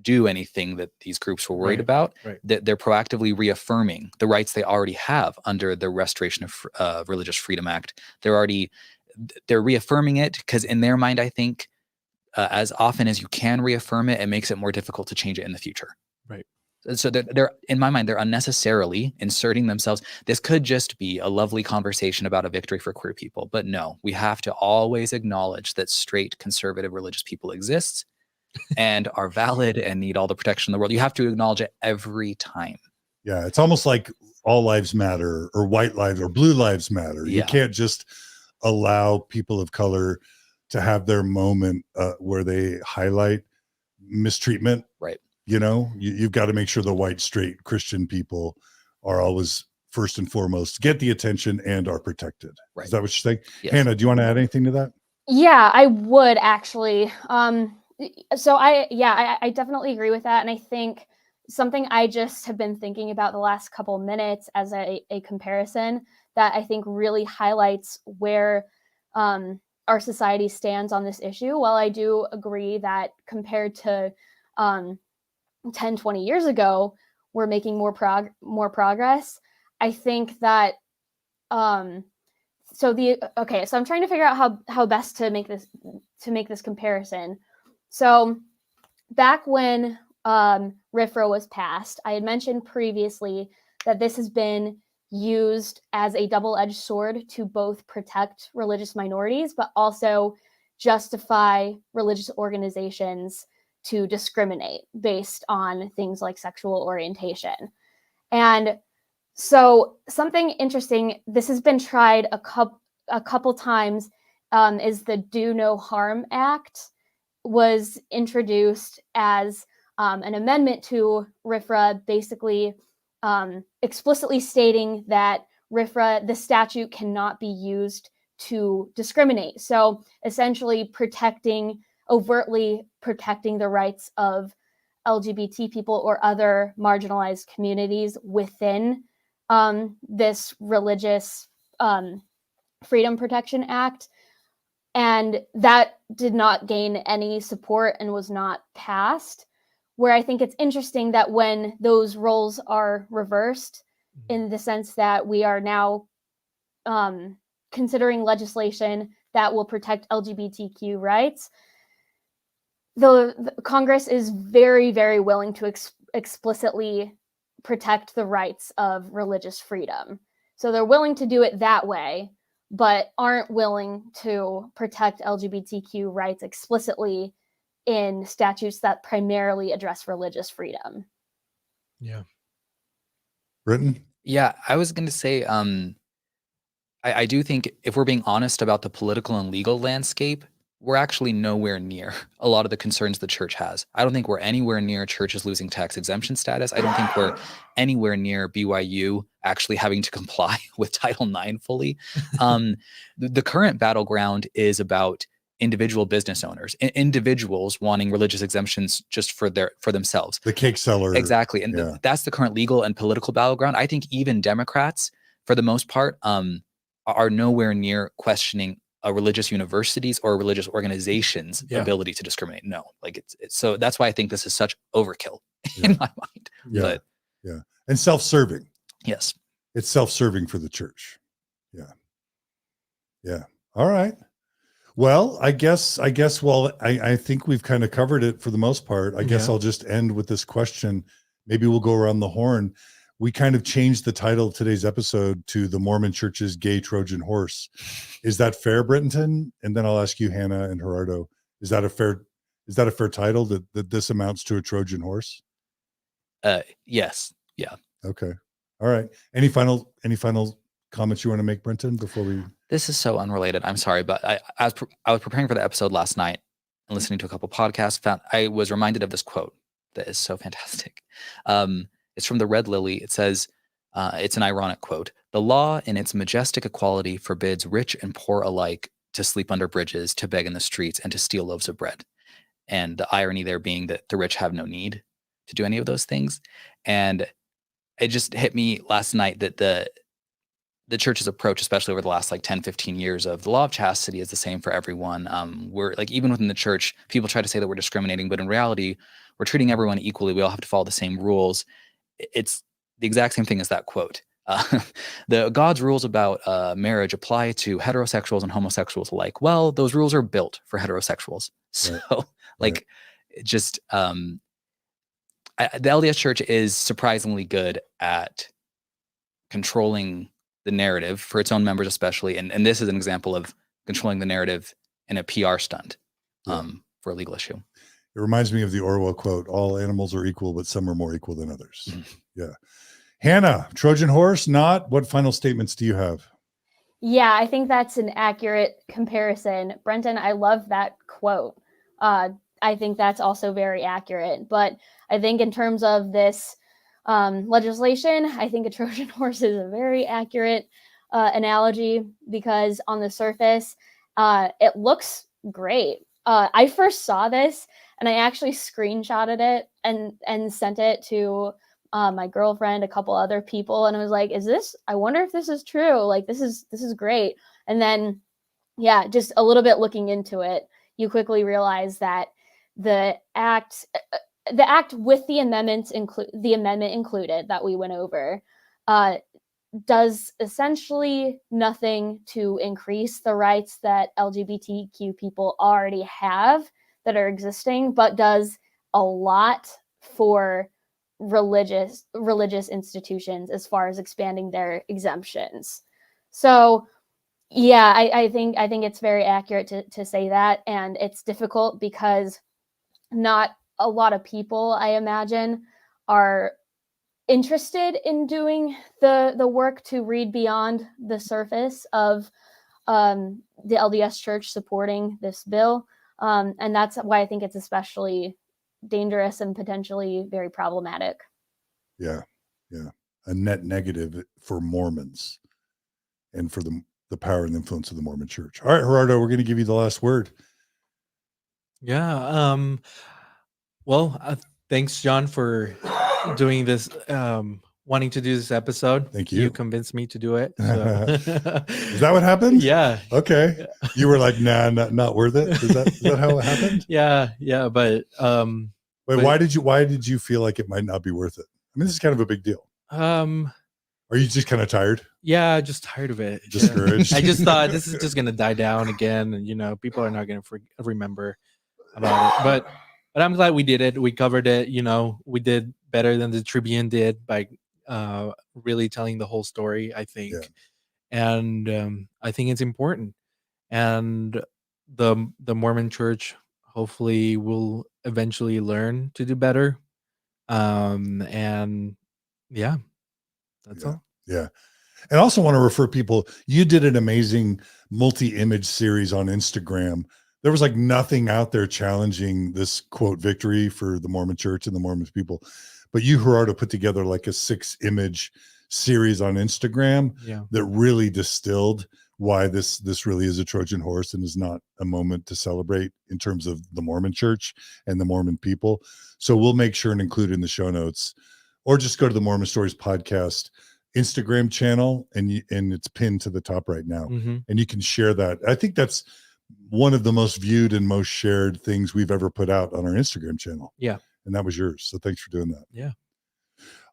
do anything that these groups were worried about. Right. That they're proactively reaffirming the rights they already have under the Restoration of Religious Freedom Act. They're reaffirming it because in their mind, I think as often as you can reaffirm it, it makes it more difficult to change it in the future. Right. So they're in my mind, they're unnecessarily inserting themselves. This could just be a lovely conversation about a victory for queer people, but no, we have to always acknowledge that straight conservative religious people exist and are valid and need all the protection in the world. You have to acknowledge it every time. Yeah, it's almost like all lives matter or white lives or blue lives matter. Yeah. You can't just allow people of color to have their moment where they highlight mistreatment. Right. You've got to make sure the white, straight Christian people are always first and foremost, get the attention and are protected. Right. Is that what you're saying? Yes. Hannah, do you want to add anything to that? Yeah, I would actually. So I definitely agree with that. And I think something I just have been thinking about the last couple minutes as a comparison that I think really highlights where our society stands on this issue. While I do agree that compared to 10, 20 years ago, we're making more progress. I think that so I'm trying to figure out how best to make this comparison. So back when RFRA was passed, I had mentioned previously that this has been used as a double-edged sword to both protect religious minorities, but also justify religious organizations to discriminate based on things like sexual orientation. And so something interesting, this has been tried a couple times, is the Do No Harm Act was introduced as an amendment to RFRA, basically explicitly stating that RFRA, the statute, cannot be used to discriminate. So essentially overtly protecting the rights of LGBT people or other marginalized communities within this Religious Freedom Protection Act. And that did not gain any support and was not passed. Where I think it's interesting that when those roles are reversed, in the sense that we are now considering legislation that will protect LGBTQ rights, the Congress is very, very willing to explicitly protect the rights of religious freedom. So they're willing to do it that way, but aren't willing to protect LGBTQ rights explicitly in statutes that primarily address religious freedom. Yeah. Brenton? Yeah, I was going to say, I do think if we're being honest about the political and legal landscape, we're actually nowhere near a lot of the concerns the church has. I don't think we're anywhere near churches losing tax exemption status. I don't think we're anywhere near BYU actually having to comply with Title IX fully. The current battleground is about individual business owners, individuals wanting religious exemptions just for themselves. The cake seller. Exactly. And Yeah. that's the current legal and political battleground. I think even Democrats, for the most part, are nowhere near questioning a religious university's or religious organizations' ability to discriminate. No, like it's so that's why I think this is such overkill in my mind. Yeah. But Yeah. And self-serving. yes, It's self-serving for the church. Yeah. Yeah. All right. Well, I guess, well, I think we've kind of covered it for the most part. I guess I'll just end with this question. Maybe we'll go around the horn. We kind of changed the title of today's episode to The Mormon Church's Gay Trojan Horse. Is that fair, Brenton? And then I'll ask you, Hannah and Gerardo, is that a fair title that this amounts to a Trojan horse? yes. Yeah. Okay. All right. Any final comments you want to make, Brenton, before we? This is so unrelated. I'm sorry, but I was preparing for the episode last night and listening to a couple podcasts. I was reminded of this quote that is so fantastic. It's from the Red Lily. It says, it's an ironic quote: "The law in its majestic equality forbids rich and poor alike to sleep under bridges, to beg in the streets, and to steal loaves of bread." And the irony there being that the rich have no need to do any of those things. And it just hit me last night that the church's approach, especially over the last 10, 15 years, of the law of chastity is the same for everyone. We're even within the church, people try to say that we're discriminating, but in reality, we're treating everyone equally. We all have to follow the same rules. It's the exact same thing as that quote. The God's rules about marriage apply to heterosexuals and homosexuals alike. Well, those rules are built for heterosexuals. So just the LDS Church is surprisingly good at controlling the narrative for its own members, especially. And this is an example of controlling the narrative in a PR stunt for a legal issue. It reminds me of the Orwell quote: "All animals are equal, but some are more equal than others." Yeah. Hannah, Trojan horse, not? What final statements do you have? Yeah, I think that's an accurate comparison. Brenton, I love that quote. I think that's also very accurate. But I think in terms of this legislation, I think a Trojan horse is a very accurate analogy, because on the surface, it looks great. I first saw this and I actually screenshotted it and sent it to my girlfriend, a couple other people, and I was like, I wonder if this is true. This is great. And then, just a little bit looking into it, you quickly realize that the act with the amendment included that we went over, does essentially nothing to increase the rights that LGBTQ people already have that are existing, but does a lot for religious institutions as far as expanding their exemptions. So I think it's very accurate to say that, and it's difficult because not a lot of people, I imagine, are interested in doing the work to read beyond the surface of the LDS Church supporting this bill, and that's why I think it's especially dangerous and potentially very problematic. Yeah. a net negative for Mormons and for the power and influence of the Mormon Church. All right, Gerardo, we're going to give you the last word. Yeah. Well, thanks, John, for doing this. Wanting to do this episode. Thank you. You convinced me to do it. So. Is that what happened? Yeah. Okay. You were like, nah, not worth it. Is that how it happened? Yeah. But wait, but- why did you feel like it might not be worth it? I mean, this is kind of a big deal. Are you just kind of tired? Yeah, just tired of it. Discouraged? I just thought this is just gonna die down again, and people are not gonna remember about it. But I'm glad we did it. We covered it. We did better than the Tribune did by really telling the whole story, I think. Yeah. And I think it's important. And the Mormon Church hopefully will eventually learn to do better. And yeah, that's all. Yeah. And I also want to refer people, you did an amazing multi-image series on Instagram. There was like nothing out there challenging this quote victory for the Mormon Church and the Mormon people. But you, Gerardo, put together like a 6-image series on Instagram that really distilled why this really is a Trojan horse and is not a moment to celebrate in terms of the Mormon Church and the Mormon people. So we'll make sure and include in the show notes, or just go to the Mormon Stories podcast Instagram channel, and it's pinned to the top right now. Mm-hmm. And you can share that. I think that's one of the most viewed and most shared things we've ever put out on our Instagram channel. Yeah. And that was yours. So thanks for doing that. Yeah.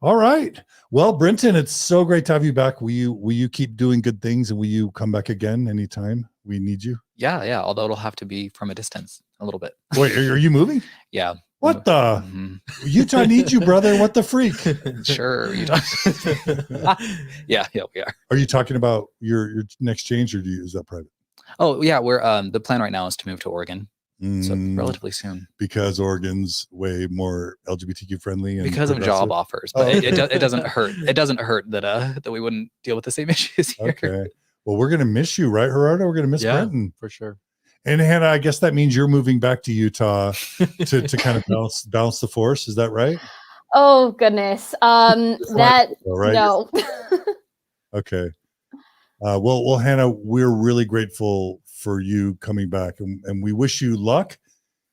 All right. Well, Brenton, it's so great to have you back. Will you keep doing good things, and will you come back again anytime we need you? Yeah. Although it'll have to be from a distance a little bit. Wait, are you moving? Yeah. What the? Mm-hmm. Utah needs you, brother. What the freak? Sure. Yeah, we are. Are you talking about your next change, or is that private? Oh yeah, we're the plan right now is to move to Oregon. So relatively soon. Because Oregon's way more LGBTQ friendly and because of job offers. But it doesn't hurt. It doesn't hurt that we wouldn't deal with the same issues here. Okay. Well, we're gonna miss you, right, Gerardo? We're gonna miss Brenton. For sure. And Hannah, I guess that means you're moving back to Utah to kind of balance the force. Is that right? Oh goodness. That right? No. Okay. Well, Hannah, we're really grateful for you coming back, and we wish you luck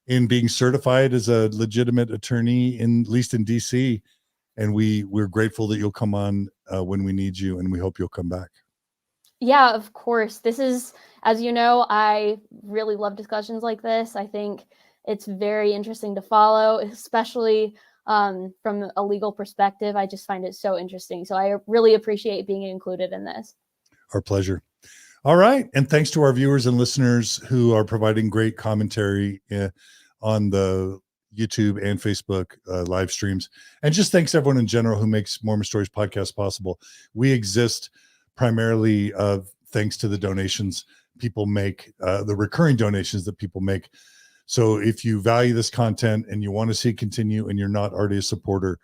in being certified as a legitimate attorney at least in DC. And we're grateful that you'll come on when we need you, and we hope you'll come back. Yeah, of course. This is, as you know, I really love discussions like this. I think it's very interesting to follow, especially from a legal perspective. I just find it so interesting. So I really appreciate being included in this. Our pleasure. All right. And thanks to our viewers and listeners who are providing great commentary on the YouTube and Facebook live streams. And just thanks everyone in general who makes Mormon Stories podcast possible. We exist primarily thanks to the donations people make, the recurring donations that people make. So if you value this content and you want to see it continue and you're not already a supporter,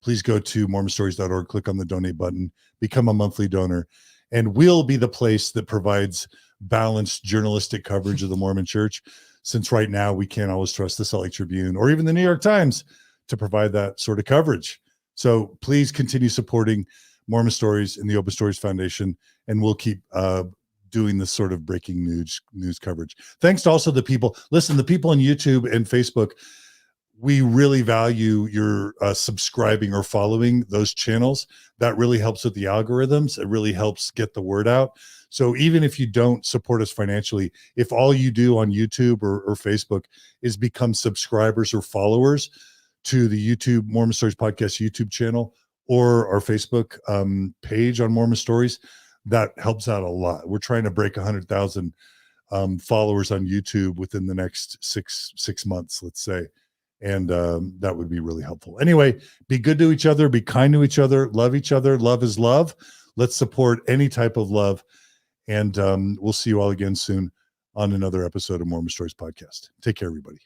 please go to mormonstories.org, click on the donate button, become a monthly donor, and we'll be the place that provides balanced journalistic coverage of the Mormon Church, since right now we can't always trust the Salt Lake Tribune or even the New York Times to provide that sort of coverage. So please continue supporting Mormon Stories and the Open Stories Foundation, and we'll keep doing this sort of breaking news coverage. Thanks to also the people. Listen, the people on YouTube and Facebook, we really value your subscribing or following those channels. That really helps with the algorithms. It really helps get the word out. So even if you don't support us financially, if all you do on YouTube or Facebook is become subscribers or followers to the YouTube Mormon Stories Podcast YouTube channel or our Facebook page on Mormon Stories, that helps out a lot. We're trying to break 100,000 followers on YouTube within the next six months, let's say. And that would be really helpful. Anyway, be good to each other, be kind to each other, love each other. Love is love. Let's support any type of love. And we'll see you all again soon on another episode of Mormon Stories Podcast. Take care, everybody.